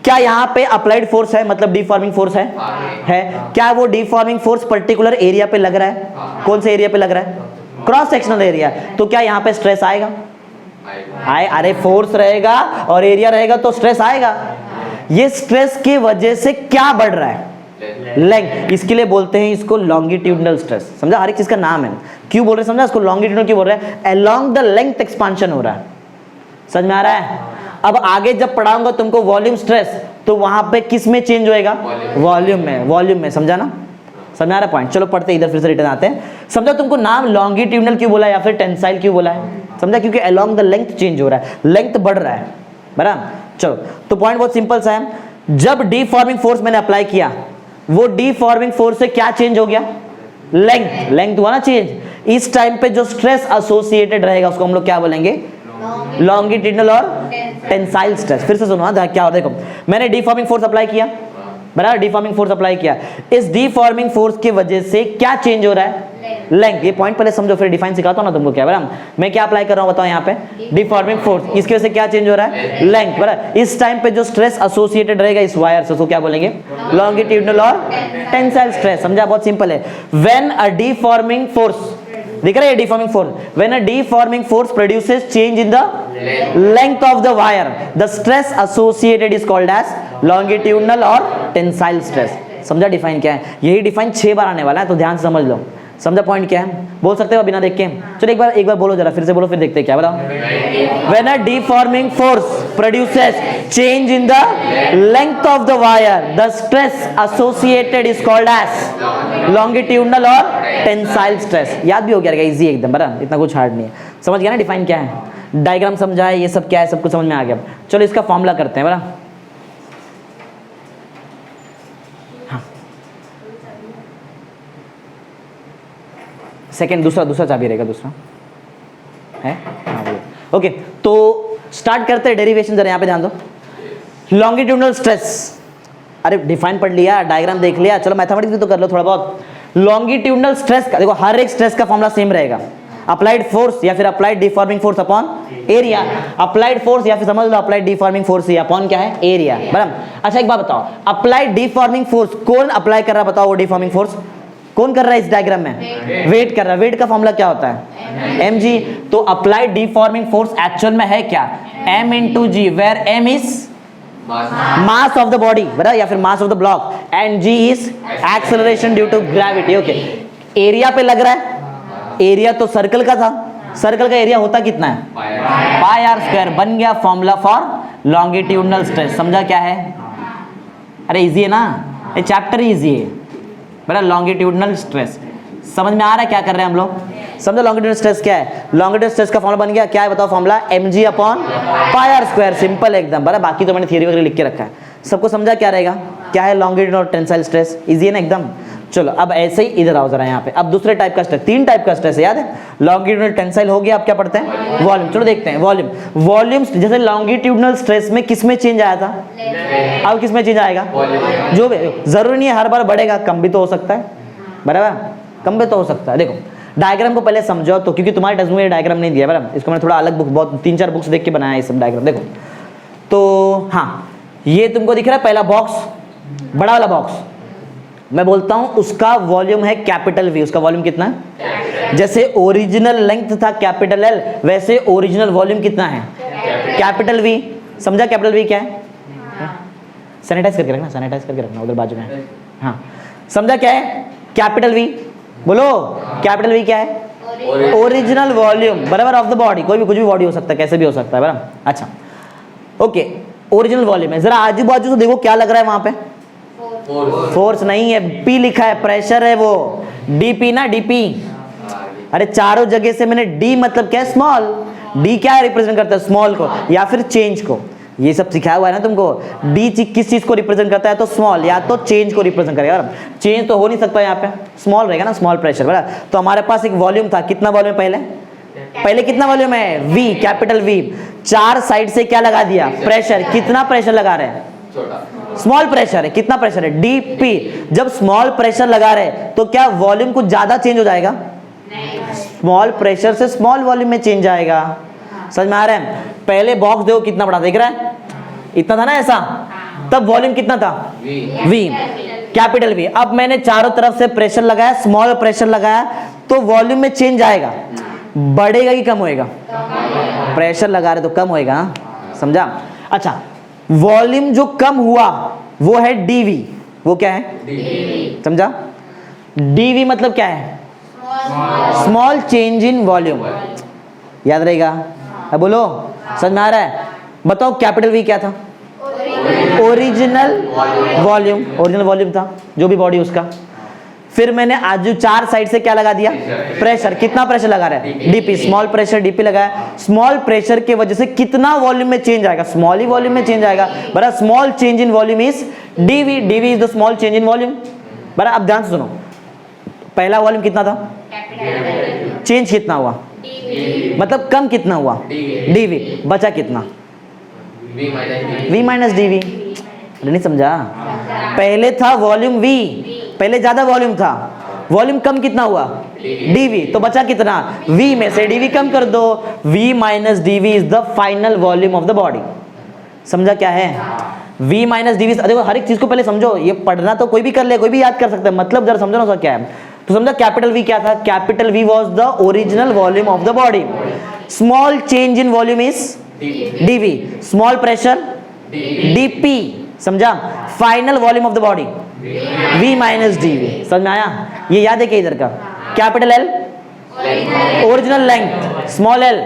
क्या यहाँ पे अप्लाइड फोर्स है, मतलब डिफॉर्मिंग फोर्स है? क्या वो डिफॉर्मिंग फोर्स पर्टिकुलर एरिया पे लग रहा है? कौन से एरिया पे लग रहा है? Cross sectional area. तो क्या यहाँ पे स्ट्रेस आएगा? अरे फोर्स रहेगा और एरिया रहेगा तो स्ट्रेस आएगा। ये स्ट्रेस की वजह से क्या बढ़ रहा है? लेंथ। इसके लिए बोलते हैं इसको लॉन्गिट्यूडनल स्ट्रेस। समझा? हर एक चीज का नाम है, क्यों बोल रहे हैं समझा? इसको लॉन्गिट्यूडनल क्यों बोल रहे हैं? अलोंग द लेंथ एक्सपांशन हो रहा है। समझ में आ रहा है? अब आगे जब पढ़ाऊंगा तुमको वॉल्यूम स्ट्रेस, तो वहां पे किस में चेंज होएगा? वॉल्यूम में, वॉल्यूम में। समझा ना? समझ आ रहा पॉइंट? चलो पढ़ते इधर फिर से रिटर्न आते हैं। समझा तुमको नाम लॉन्गिट्यूडनल क्यों बोला या फिर टेंसाइल क्यों बोला है? समझा? क्योंकि अलोंग द लेंथ चेंज हो रहा है, लेंथ बढ़ रहा है, बराबर? चलो, तो पॉइंट बहुत सिंपल सा है। जब डिफॉर्मिंग फोर्स मैंने अप्लाई किया, वो डिफॉर्मिंग फोर्स से क्या चेंज हो गया? लेंथ। लेंथ हुआ ना चेंज। इस टाइम पे जो स्ट्रेस एसोसिएटेड रहेगा उसको हम लोग क्या बोलेंगे? लॉन्गिट्यूडनल और टेंसाइल स्ट्रेस। फिर से सुनो क्या हो, देखो मैंने डिफॉर्मिंग फोर्स अप्लाई किया, बराबर? डिफॉर्मिंग फोर्स अप्लाई किया, इस डिफॉर्मिंग फोर्स की वजह से क्या चेंज हो रहा है? लेंथ। ये पॉइंट पहले समझो, फिर डिफाइन सिखाता हूं ना तुमको क्या, बराबर? मैं क्या अप्लाई कर रहा हूं बताओ? यहाँ पे डिफॉर्मिंग फोर्स, इसकी वजह से क्या चेंज हो रहा है? लेंथ, बराबर? इस टाइम पे जो स्ट्रेस एसोसिएटेड रहेगा इस वायर से उसको क्या बोलेंगे? लॉन्गिट्यूडनल और टेंसाइल स्ट्रेस। समझा? बहुत सिंपल है। व्हेन अ डिफॉर्मिंग फोर्स, दिख रहा है deforming force, when a deforming force produces change in the length of the wire, the stress associated is called as longitudinal और टेंसाइल स्ट्रेस। समझा डिफाइन क्या है? यही डिफाइन 6 बार आने वाला है, तो ध्यान से समझ लो। समझा पॉइंट क्या है? बोल सकते हो बिना देख के? चलो एक बार बोलो जरा, फिर से बोलो, फिर देखते हैं क्या। बताओ। When a deforming force produces change in the length of the wire, the stress associated is called as longitudinal और टेंसाइल स्ट्रेस। याद भी हो गया, इजी एकदम, बराबर? इतना कुछ हार्ड नहीं है। समझ गया ना डिफाइन क्या है? डायग्राम समझा है, ये सब क्या है, सब कुछ समझ में आ गया। चलो इसका फॉर्मूला करते हैं, बराबर? सेकेंड, दूसरा चाबी रहेगा, दूसरा है। हाँ बोलो। ओके, तो स्टार्ट करते हैं डेरिवेशन। जरा यहाँ पे ध्यान दो। लॉन्गिट्यूडनल स्ट्रेस, अरे डिफाइन पढ़ लिया, डायग्राम देख लिया, चलो मैथमेटिक्स भी तो कर लो थोड़ा बहुत। लॉन्गिट्यूडनल स्ट्रेस का देखो हर एक स्ट्रेस का फॉर्मूला सेम रहेगा, अप्लाइड फोर्स या फिर applied deforming force upon area, applied force या फिर समझ लो अप्लाइड डिफॉर्मिंग फोर्स या अपॉन क्या है, एरिया, बराबर। अच्छा एक बात बताओ, अप्लाइड डिफॉर्मिंग फोर्स कौन अप्लाई कर रहा है, बताओ वो डिफॉर्मिंग फोर्स कौन कर रहा है इस डायग्राम में, वेट कर रहा है। वेट का फॉर्मूला क्या होता है, mg। तो अप्लाइड डिफॉर्मिंग फोर्स एक्चुअल में है क्या, m into g, where m is mass of the body, बराबर, या फिर mass of the block, and g is acceleration due to gravity. Okay, area पे लग रहा है, एरिया तो सर्कल का था, सर्कल का एरिया होता कितना है, पाई आर स्क्वायर, बन गया फॉर्मूला फॉर लॉन्गिट्यूडनल स्ट्रेस। समझा क्या है, अरे इजी है ना, ये चैप्टर इजी है, बड़ा लॉन्गिट्यूडनल स्ट्रेस। समझ में आ रहा है क्या कर रहे हैं हम लोग, समझो लॉन्गिट्यूडनल स्ट्रेस क्या है, लॉन्गिट्यूडनल स्ट्रेस का फॉर्मूला बन गया, क्या है बताओ formula, mg upon pi are square, simple एकदम, बड़ा बाकी तो मैंने थियरी वगैरह लिख के रखा है, सबको समझा क्या रहेगा, क्या है लॉन्गिट्यूडनल टेंसाइल स्ट्रेस, इजी है ना एकदम। चलो अब ऐसे ही इधर आओ जरा यहाँ पे, अब दूसरे टाइप का स्ट्रेस, तीन टाइप का स्ट्रेस है याद है, लॉन्गिट्यूडनल टेंसाइल हो गया, अब क्या पढ़ते हैं, वॉल्यूम। चलो देखते हैं वॉल्यूम। वॉल्यूम जैसे लॉन्गिट्यूडनल स्ट्रेस में किस में चेंज आया था, अब किस में चेंज आएगा, जो भी, जरूरी नहीं है हर बार बढ़ेगा, कम भी तो हो सकता है, बराबर, कम भी तो हो सकता है। देखो डायग्राम को पहले समझो तो, क्योंकि तुम्हारे टेक्स्ट में डायग्राम नहीं दिया, बराबर, इसको मैंने थोड़ा अलग बुक, बहुत 3-4 बुक्स देख के बनाया है ये सब डायग्राम। देखो तो हाँ, ये तुमको दिख रहा है पहला बॉक्स, बड़ा वाला बॉक्स, मैं बोलता हूं उसका वॉल्यूम है कैपिटल V, उसका वॉल्यूम कितना है, जैसे ओरिजिनल लेंथ था कैपिटल L, वैसे ओरिजिनल वॉल्यूम कितना है, कैपिटल V। समझा कैपिटल V क्या है, सैनिटाइज करके रखना, सैनिटाइज करके रखना उधर बाजू में, हाँ समझा क्या है कैपिटल V, बोलो कैपिटल V क्या है, ओरिजिनल वॉल्यूम, बराबर, ऑफ द बॉडी, कोई भी कुछ भी बॉडी हो सकता है, कैसे भी हो सकता है, बराबर। अच्छा ओके, ओरिजिनल वॉल्यूम है, जरा आजू बाजू से देखो क्या लग रहा है वहां पे, फोर्स नहीं है, P लिखा है, प्रेशर है वो, DP ना, DP, अरे चारों जगह से मैंने D मतलब क्या है, स्मॉल, D क्या रिप्रेजेंट करता है, स्मॉल को या फिर चेंज को, ये सब सिखाया हुआ है ना तुमको, D किस चीज को रिप्रेजेंट करता है, तो स्मॉल, या तो चेंज को रिप्रेजेंट करेगा, चेंज तो हो नहीं सकता यहाँ पे, स्मॉल रहेगा ना, स्मॉल प्रेशर, बराबर। तो हमारे पास एक वॉल्यूम था, कितना वॉल्यूम पहले, पहले कितना वॉल्यूम है, V, कैपिटल V, चार साइड से क्या लगा दिया, प्रेशर, कितना प्रेशर लगा रहे हैं, स्मॉल प्रेशर है, कितना प्रेशर है, DP। जब स्मॉल प्रेशर लगा रहे तो क्या वॉल्यूम कुछ ज्यादा चेंज हो जाएगा, स्मॉल प्रेशर से स्मॉल वॉल्यूम में चेंज आएगा, समझ में आ रहा है। पहले बॉक्स देखो कितना बड़ा, देख रहा है, इतना था ना ऐसा, तब वॉल्यूम कितना था, V, कैपिटल V। अब मैंने चारों तरफ से प्रेशर लगाया, स्मॉल प्रेशर लगाया, तो वॉल्यूम में चेंज आएगा, बढ़ेगा कि कम होएगा, प्रेशर लगा रहे तो कम होएगा, समझा। अच्छा, वॉल्यूम जो कम हुआ वो है DV, वो क्या है, समझा, DV मतलब क्या है, स्मॉल चेंज इन वॉल्यूम, याद रहेगा, अब बोलो समझ में आ रहा है, बताओ कैपिटल V क्या था, ओरिजिनल वॉल्यूम, ओरिजिनल वॉल्यूम था जो भी बॉडी उसका, फिर मैंने आज चार साइड से क्या लगा दिया, प्रेशर, कितना प्रेशर लगा रहा है, DP, स्मॉल प्रेशर DP लगाया, स्मॉल प्रेशर के वजह से कितना वॉल्यूम में चेंज आएगा, स्मॉल ही वॉल्यूम में चेंज आएगा, बराबर, small change in volume is DV, DV is the small change in volume, बराबर। अब ध्यान से सुनो, पहला वॉल्यूम कितना था, चेंज कितना हुआ, मतलब कम कितना हुआ, DV, बचा कितना, V माइनस DV, नहीं समझा, पहले था वॉल्यूम V, पहले ज्यादा वॉल्यूम था, वॉल्यूम कम कितना हुआ, DV, तो बचा कितना, V में से DV कम कर दो, V minus DV is the final volume of the body. समझा क्या है, V माइनस DV। देखो हर एक चीज को पहले समझो, ये पढ़ना तो कोई भी कर ले, कोई भी याद कर सकता है, मतलब जरा समझो ना उसका क्या है। तो समझा कैपिटल V क्या था, capital V was the original volume of the body, small change in volume is DV, small pressure DP, समझा, final volume of the body V minus DV। समझ में आया, ये याद है क्या इधर का, capital L original length, small L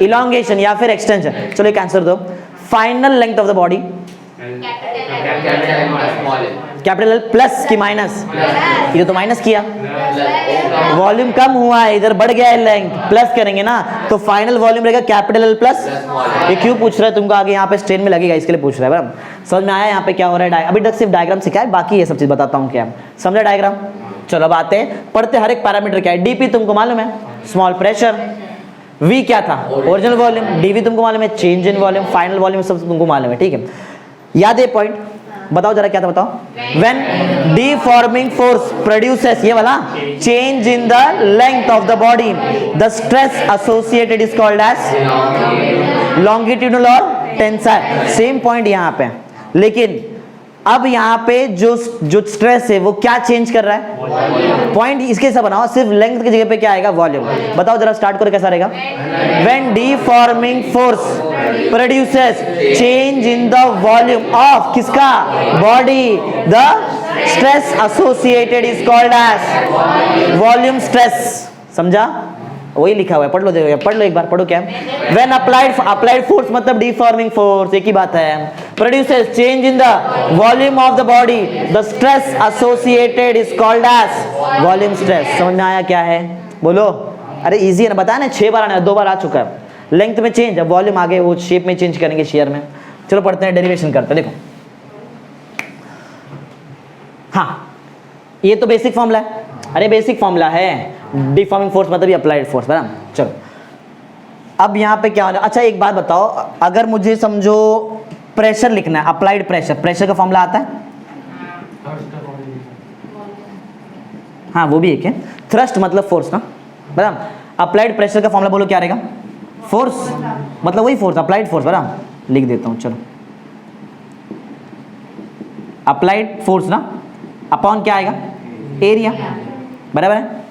elongation या फिर एक्सटेंशन। चलो एक आंसर दो, final length of the body, capital L plus की माइनस, ये तो माइनस किया, वॉल्यूम कम हुआ है, इधर बढ़ गया है लेंथ, प्लस करेंगे ना, तो फाइनल वॉल्यूम रहेगा कैपिटल L प्लस। ये क्यों पूछ रहा है तुमको, आगे यहाँ पे स्ट्रेन में लगेगा, इसके लिए पूछ रहा है, बराबर। समझ में आया यहाँ पे क्या हो रहा है, अभी तक सिर्फ डायग्राम सिखाया, बाकी ये सब चीज बताता हूँ क्या, समझा डायग्राम। चलो अब आते हैं, पढ़ते हर एक पैरामीटर क्या है, DP तुमको मालूम है, स्मॉल प्रेशर, V क्या था? Original volume. dV तुमको मालूम है change in volume, final volume सब तुमको मालूम है, ठीक है। याद है पॉइंट? बताओ जरा क्या था, बताओ। When deforming force produces, ये वाला, change in the length of the body, the stress associated is called as longitudinal और टेंसाइल। सेम पॉइंट यहाँ पे, लेकिन अब यहाँ पे जो स्ट्रेस है वो क्या चेंज कर रहा है? पॉइंट इसके से बनाओ, सिर्फ लेंथ की जगह पे क्या आएगा? वॉल्यूम। बताओ जरा, स्टार्ट करो, कैसा रहेगा? When deforming force produces change in the volume of किसका? Body, the stress associated is called as volume stress। समझा? वही लिखा हुआ है, पढ़ लो, देखो पढ़ लो एक बार, पढ़ो क्या है। When applied force मतलब deforming force, एक ही बात है। Produces change in the volume of the body, the stress associated is called as volume stress। समझ में आया क्या है? बोलो। अरे इजी है ना, बताया ना, 6 बार आना है, 2 बार आ चुका है। लेंथ में चेंज, अब वॉल्यूम आगे वो शेप में चेंज करेंगे, शेयर में। चलो पढ़ते हैं, डेरिवेशन करते हैं। देखो, हाँ ये तो बेसिक फॉर्मूला है। अरे बेसिक फॉर्मूला है, डिफॉर्मिंग फोर्स मतलब ये अप्लाइड फोर्स, बराबर। चलो अब यहाँ पे क्या होना। अच्छा एक बात बताओ, अगर मुझे समझो प्रेशर लिखना है, अप्लाइड प्रेशर, प्रेशर का फॉर्मूला आता है? हाँ वो भी एक है। थ्रस्ट मतलब फोर्स ना, बराबर। अप्लाइड प्रेशर का फॉर्मूला बोलो क्या रहेगा? फोर्स मतलब वही फोर्स, अप्लाइड फोर्स, बराबर। लिख देता हूँ, चलो। अप्लाइड फोर्स ना, अपॉन क्या आएगा? एरिया, बराबर है।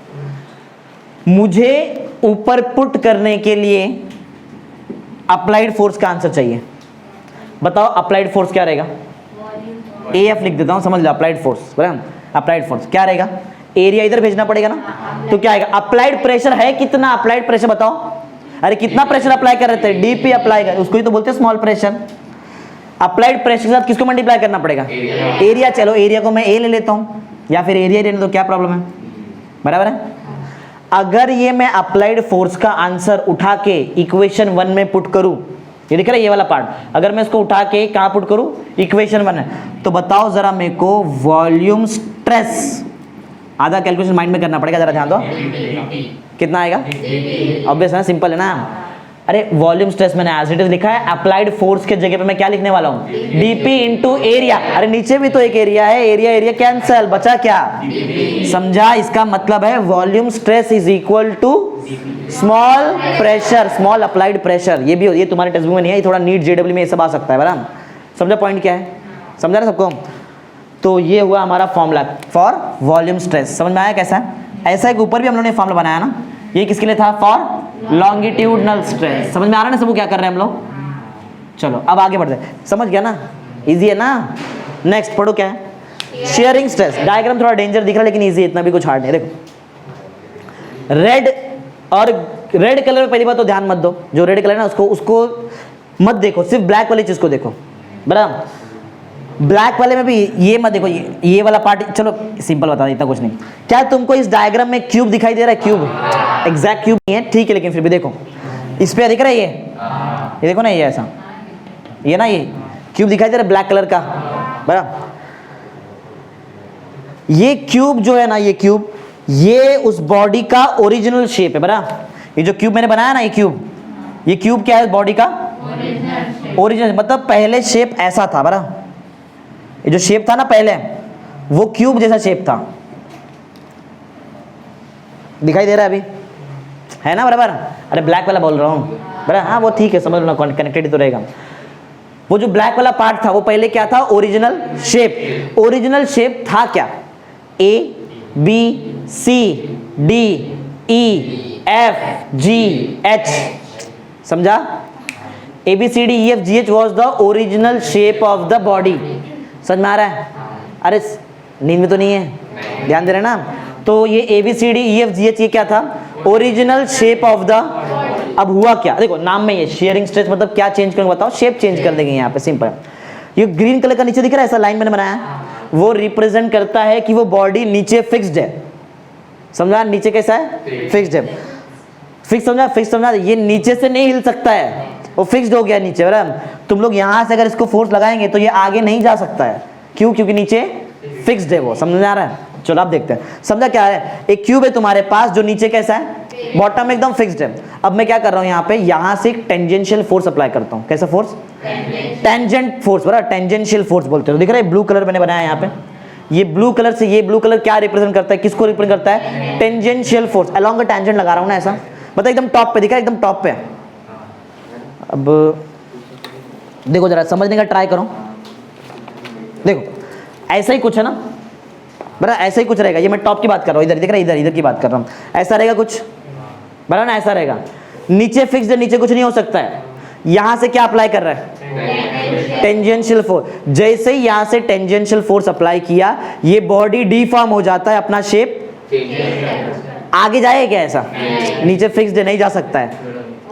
मुझे ऊपर पुट करने के लिए अप्लाइड फोर्स का आंसर चाहिए। बताओ अप्लाइड फोर्स क्या रहेगा? AF लिख देता हूं, समझ लो, अप्लाइड फोर्स, बराबर। अप्लाइड फोर्स क्या रहेगा? एरिया इधर भेजना पड़ेगा ना, तो क्या आएगा? अप्लाइड प्रेशर है कितना? अप्लाइड प्रेशर बताओ। अरे कितना प्रेशर अप्लाई कर रहे थे? DP अप्लाई कर, उसको ही तो बोलते हैं स्मॉल प्रेशर। अप्लाइड प्रेशर के साथ किसको मल्टीप्लाई करना पड़ेगा? एरिया। चलो एरिया को मैं A ले लेता हूं, या फिर एरिया लेने, तो क्या प्रॉब्लम है? बराबर है। अगर ये मैं अप्लाइड फोर्स का आंसर उठा के इक्वेशन 1 में पुट करूं, ये दिख रहा है ये वाला पार्ट, अगर मैं इसको उठा के कहां पुट करूं? इक्वेशन 1 है, तो बताओ जरा मेरे को, वॉल्यूम स्ट्रेस, आधा कैलकुलेशन माइंड में करना पड़ेगा, जरा ध्यान दो। कितना आएगा? ऑब्वियस है, सिंपल है ना। अरे वॉल्यूम स्ट्रेस मैंने एज इट इज लिखा है, अप्लाइड फोर्स के जगह पे मैं क्या लिखने वाला हूं? DP into area. अरे नीचे भी तो एक एरिया है, एरिया एरिया कैंसल, बचा क्या? समझा? इसका मतलब है volume stress is equal to small pressure, small applied pressure. ये भी, ये तुम्हारे टेक्स्ट बुक में नहीं है, ये थोड़ा नीट JW में ये सब आ सकता है, बराबर। समझा पॉइंट क्या है? समझा ना सबको? तो ये हुआ हमारा फॉर्मूला फॉर वॉल्यूम स्ट्रेस। समझ में आया कैसा है? ऐसा एक ऊपर भी हम लोगों ने फॉर्मूला बनाया ना, ये किसके लिए था? For longitudinal stress. समझ में आ रहा है ना सबको क्या कर रहे हैं हम लोग? चलो अब आगे बढ़ते हैं। समझ गया ना? इजी है ना? नेक्स्ट पढ़ो क्या है? Sharing stress. डायग्राम थोड़ा डेंजर दिख रहा है, लेकिन इजी है, इतना भी कुछ हार्ड नहीं। देखो रेड और रेड कलर में पहली बात तो ध्यान मत दो, जो रेड कलर है ना उसको मत देखो, सिर्फ ब्लैक वाली चीज को देखो, बराबर। ब्लैक वाले में भी ये मत देखो, ये वाला पार्ट, चलो सिंपल बता देता, कुछ नहीं। क्या तुमको इस डायग्राम में क्यूब दिखाई दे रहा है? क्यूब एग्जैक्ट क्यूब नहीं है, ठीक है, लेकिन फिर भी देखो इस पे दिख रहा है ये देखो ना, ये ऐसा, ये ना, ये क्यूब दिखाई दे रहा है ब्लैक कलर का, बराबर। ये क्यूब जो है ना, ये क्यूब, ये उस बॉडी का ओरिजिनल शेप है, बराबर। ये जो क्यूब मैंने बनाया ना, ये क्यूब क्या है? बॉडी का ओरिजिनल, मतलब पहले शेप ऐसा था, बराबर। ये जो शेप था ना पहले, वो क्यूब जैसा शेप था, दिखाई दे रहा है अभी, है ना, बराबर। अरे ब्लैक वाला बोल रहा हूँ, बराबर। हाँ वो ठीक है, समझ लो, कनेक्टेड तो रहेगा। वो जो ब्लैक वाला पार्ट था वो पहले क्या था? Original shape. ओरिजिनल शेप था क्या? A B C D E F G H, समझा? A B C D E F G H was the original shape of the body। समझ में आ रहा है? अरे नींद में तो नहीं है, ध्यान दे रहे ना? तो ये A B C D E F G H ये क्या था? Original shape of the. अब हुआ क्या? देखो नाम में ये शेयरिंग स्ट्रेस मतलब क्या चेंज करूंगा बताओ? शेप चेंज कर देंगे यहाँ पे, सिंपल। ये ग्रीन कलर का नीचे दिख रहा है, ऐसा लाइन मैंने बनाया, वो रिप्रेजेंट करता है कि वो बॉडी नीचे फिक्स्ड है। समझा? नीचे कैसा है? फिक्स्ड है। फिक्स समझा? फिक्स समझा? ये नीचे से नहीं हिल सकता है, वो फिक्स्ड हो गया नीचे, बराबर। तुम लोग यहाँ से अगर इसको फोर्स लगाएंगे तो ये आगे नहीं जा सकता है, क्यों? क्योंकि नीचे फिक्स्ड है वो। समझ में आ रहा है? चलो आप देखते हैं। समझा क्या है? एक क्यूब है तुम्हारे पास जो नीचे कैसा है? बॉटम एकदम फिक्स्ड है। अब मैं क्या कर रहा हूँ यहाँ पे, यहाँ से टेंजेंशियल फोर्स अप्लाई करता हूँ। कैसा फोर्स? टेंजेंट फोर्स, बराबर, टेंजेंशियल फोर्स बोलते हो। दिख रहा है ब्लू कलर मैंने बनाया यहाँ पे, ये ब्लू कलर से, ये ब्लू कलर क्या रिप्रेजेंट करता है, किसको रिप्रेजेंट करता है? Tangential force. Along a tangent लगा रहा हूँ ना ऐसा, मतलब एकदम टॉप पे दिख रहा है, एकदम टॉप पे। अब देखो जरा समझने का ट्राई करो, देखो ऐसा ही कुछ है ना, बराबर, ऐसा ही कुछ रहेगा। ये मैं टॉप की बात कर रहा हूँ, इधर दिख रहा है, इधर की बात कर रहा हूँ। ऐसा रहेगा कुछ, बराबर ना, ऐसा रहेगा। नीचे फिक्स है, नीचे कुछ नहीं हो सकता है। यहां से क्या अप्लाई कर रहा है? Tangential force. जैसे ही यहां से टेंजेंशियल फोर्स अप्लाई किया, ये बॉडी डीफॉर्म हो जाता है, अपना शेप आगे जाएगा क्या? ऐसा नीचे फिक्स्ड नहीं जा सकता है,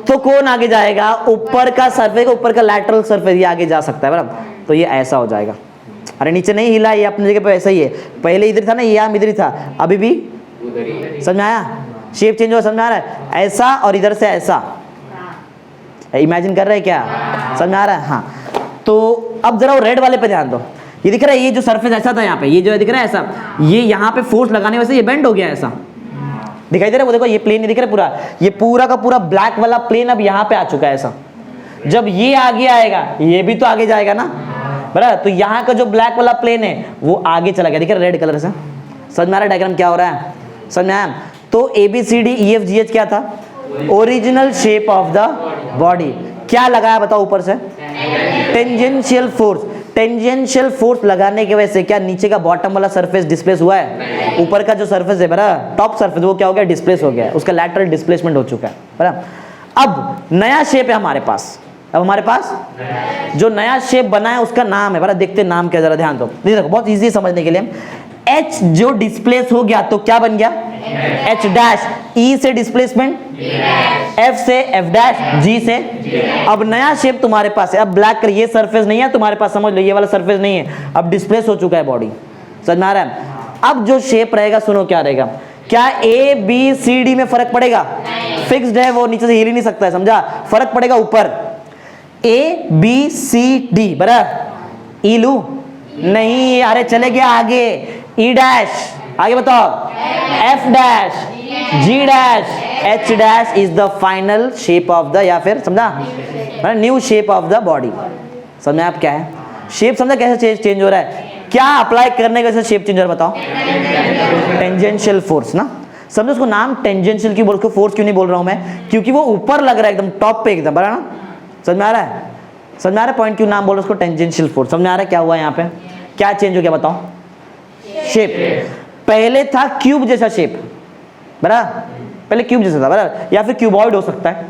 तो कौन आगे जाएगा? ऊपर का सरफेस, ऊपर का लैटरल सरफेस ये आगे जा सकता है, बराबर। तो ये ऐसा हो जाएगा। अरे नीचे नहीं हिला, ये अपनी जगह पे ऐसा ही है। पहले इधर था ना, ये इधर ही था, अभी भी समझ में आया? शेप चेंज हुआ, समझ में आ रहा है? ऐसा और इधर से ऐसा, इमेजिन कर रहे हैं क्या? समझ में आ रहा है? हाँ। तो अब जरा वो रेड वाले पे ध्यान दो, ये दिख रहा है, ये जो सरफेस ऐसा था यहाँ पे, ये जो दिख रहा है ऐसा, ये यहाँ पे फोर्स लगाने वजह से ये बेंड हो गया ऐसा, दिखाई दे रहा है? वो देखो, ये प्लेन नहीं दिख रहा है पूरा, ये पूरा का पूरा ब्लैक वाला प्लेन अब यहाँ पे आ चुका है ऐसा। जब ये आगे आएगा, ये भी तो आगे जाएगा ना, बराबर। तो यहाँ का जो ब्लैक वाला प्लेन है वो आगे चला गया, दिख रहा है रेड कलर से। समझ में आ रहा है डायग्राम क्या हो रहा है? समझ में आया? तो ABCDEFGH क्या था? Original shape of the body. क्या लगाया बताओ ऊपर से? Tangential force. टेंजेंशियल फोर्स लगाने की वजह से क्या नीचे का बॉटम वाला सरफेस डिस्प्लेस हुआ है? ऊपर का जो सरफेस है बराबर, टॉप सरफेस, वो क्या हो गया? डिस्प्लेस हो गया है, उसका लैटरल डिस्प्लेसमेंट हो चुका है, बराबर। अब नया शेप है हमारे पास, अब हमारे पास जो नया शेप बना है उसका नाम है, बराबर। देखते नाम क्या, जरा ध्यान दो, देखो बहुत इजी समझने के लिए। H जो डिस्प्लेस हो गया तो क्या बन गया? H dash. E से डिस्प्लेसमेंट, F से F डैश, G से। अब नया शेप तुम्हारे पास है, अब ब्लैक कलर, ये सरफेस नहीं है तुम्हारे पास, समझ लो ये वाला सरफेस नहीं है, अब डिस्प्लेस हो चुका है बॉडी। समझ में आ रहा है? अब जो शेप रहेगा, सुनो क्या रहेगा, क्या ABCD में फर्क पड़ेगा? फिक्स्ड है वो, नीचे से हिल ही नहीं सकता है, समझा? फर्क पड़ेगा ऊपर, ABCD, बराबर। E लू नहीं, अरे चले गया आगे, E डैश, आगे बताओ, F dash, G dash, H dash is the final shape of the, या फिर समझा, new shape of the body. समझा आप क्या है? शेप समझा कैसे चेंज हो रहा है? क्या अप्लाई करने का शेप चेंज हो रहा है बताओ? टेंजेंशियल फोर्स ना, समझो उसको नाम टेंजेंशियल क्यों बोल, उसको फोर्स क्यों नहीं बोल रहा हूं मैं? क्योंकि वो ऊपर लग रहा है एकदम टॉप पे एकदम, बराबर ना? समझ में आ रहा है? समझ में आ रहा है पॉइंट क्यों नाम बोलो उसको टेंजेंशियल फोर्स? समझ में आ रहा है क्या हुआ यहाँ पे? क्या चेंज हो गया बताओ? शेप। पहले था क्यूब जैसा शेप, बराबर, पहले क्यूब जैसा था, बराबर, या फिर क्यूबॉइड हो सकता है,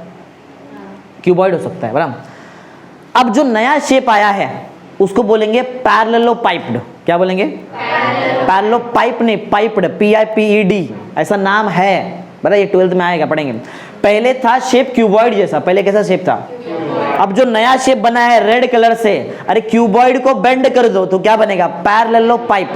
क्यूबॉइड हो सकता है, बराबर। अब जो नया शेप आया है उसको बोलेंगे पैरेललोपाइप्ड। क्या बोलेंगे? पैरेललोपाइप नहीं, पाइप्ड, PIPED ऐसा नाम है, बराबर। ये 12th में आएगा, पढ़ेंगे। पहले था शेप क्यूबॉइड जैसा, पहले कैसा शेप था? अब जो नया शेप बना है रेड कलर से, अरे क्यूबॉइड को बेंड कर दो तो क्या बनेगा? पैरेललोपाइप,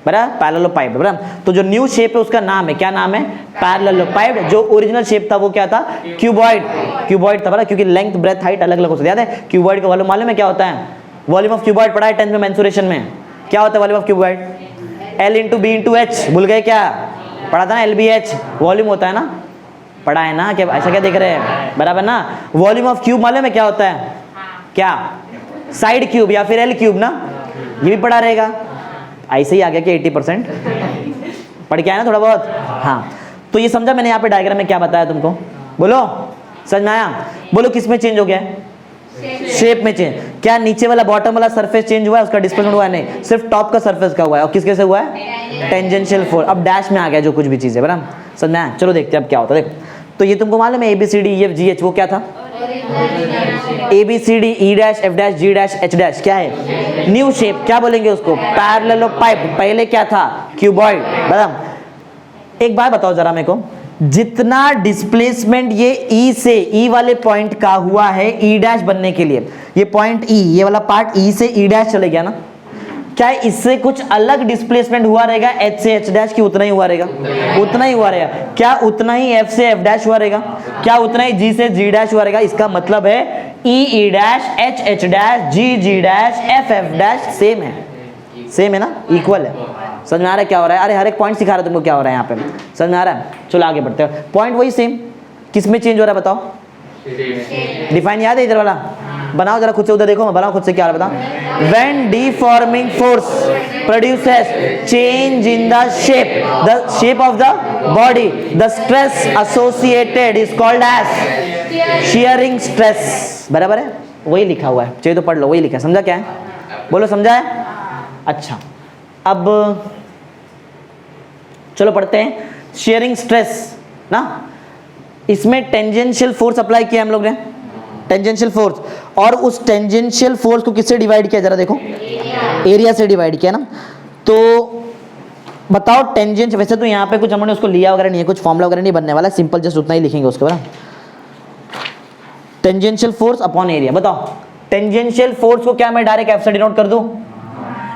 बराबर, पैरेललोपाइप, बराबर। तो जो न्यू शेप है उसका नाम है, क्या नाम है? पैरेललोपाइप। जो ओरिजिनल शेप था वो क्या था? क्यूबॉइड, क्यूबॉइड था, बराबर, क्योंकि लेंथ, ब्रेथ, हाइट अलग अलग हो सकती है। याद है क्यूबॉइड का वॉल्यूम मालूम है क्या होता है? वॉल्यूम ऑफ क्यूबॉइड पढ़ा है 10th में मेंसुरेशन में, क्या होता है volume of cuboid? L into b into h, भूल गए क्या? पढ़ा था ना, LBH वॉल्यूम होता है ना, पढ़ा है ना? क्या ऐसा क्या देख रहे हैं, बराबर ना? वॉल्यूम ऑफ क्यूब मालूम है क्या होता है? क्या? साइड क्यूब या फिर L क्यूब ना, ये भी पढ़ा रहेगा। ऐसे ही आ गया कि 80% पढ़ के आया ना थोड़ा बहुत। हाँ, तो ये समझा मैंने यहाँ पे डायग्राम में क्या बताया तुमको? बोलो, समझ में आया? बोलो किस में चेंज हो गया? शेप में चेंज। क्या नीचे वाला बॉटम वाला सरफेस चेंज हुआ है, उसका डिस्प्लेसमेंट हुआ है? नहीं, सिर्फ टॉप का सरफेस का हुआ है। और किसके से हुआ है? Tangential force. अब डैश में आ गया जो कुछ भी चीज है, बराबर, समझ में आया? चलो देखते हैं अब क्या होता है। देखो, तो ये तुमको मालूम है ABCDEFGH वो क्या था? ABCD, E dash, F dash, G dash, H dash क्या है? New shape. क्या बोलेंगे उसको? पैरेललोपाइप। पहले क्या था? क्यूबॉइड, बराबर। एक बात बताओ जरा मेरे को, जितना डिस्प्लेसमेंट ये E से, E वाले पॉइंट का हुआ है E डैश बनने के लिए, ये पॉइंट E, ये वाला पार्ट E से E डैश चले गया ना, क्या इससे कुछ अलग डिस्प्लेसमेंट हुआ रहेगा H से H डैश की? उतना ही हुआ रहेगा, उतना ही हुआ रहेगा। क्या उतना ही F से F डैश हुआ रहेगा? क्या उतना ही G से G डैश हुआ रहेगा? इसका मतलब है E dash, H H dash, G dash, F F dash same है, सेम है ना, इक्वल है। समझ में आ रहा है क्या हो रहा है? अरे हर एक पॉइंट सिखा रहा है तुमको क्या हो रहा है यहाँ पे, समझ में आ रहा है? चलो आगे बढ़ते हैं। पॉइंट वही सेम, किस में चेंज हो रहा है बताओ? डिफाइन याद है इधर वाला? बनाओ जरा खुद से, उधर देखो, मैं बनाओ खुद से क्या है बताओ। When deforming force produces change in the shape of the body, the stress associated is called as shearing stress. बराबर है, वही लिखा हुआ है, चाहिए तो पढ़ लो, वही लिखा है। समझा क्या है? बोलो समझा है? अच्छा, अब चलो पढ़ते हैं। शियरिंग स्ट्रेस ना, इसमें टेंजेंशियल फोर्स अप्लाई किया हम लोग ने, टेंजेंशियल फोर्स, और उस टेंजेंशियल फोर्स को किससे डिवाइड किया जरा देखो? एरिया से डिवाइड किया ना। तो बताओ टेंजेंट, वैसे तो यहाँ पे कुछ हमने उसको लिया वगैरह नहीं है, कुछ फॉर्मूला वगैरह नहीं बनने वाला, सिंपल जस्ट उतना ही लिखेंगे उसके बाद। Tangential force upon area. बताओ टेंजेंशियल फोर्स को क्या मैं डायरेक्ट एफ से डिनोट कर दूं?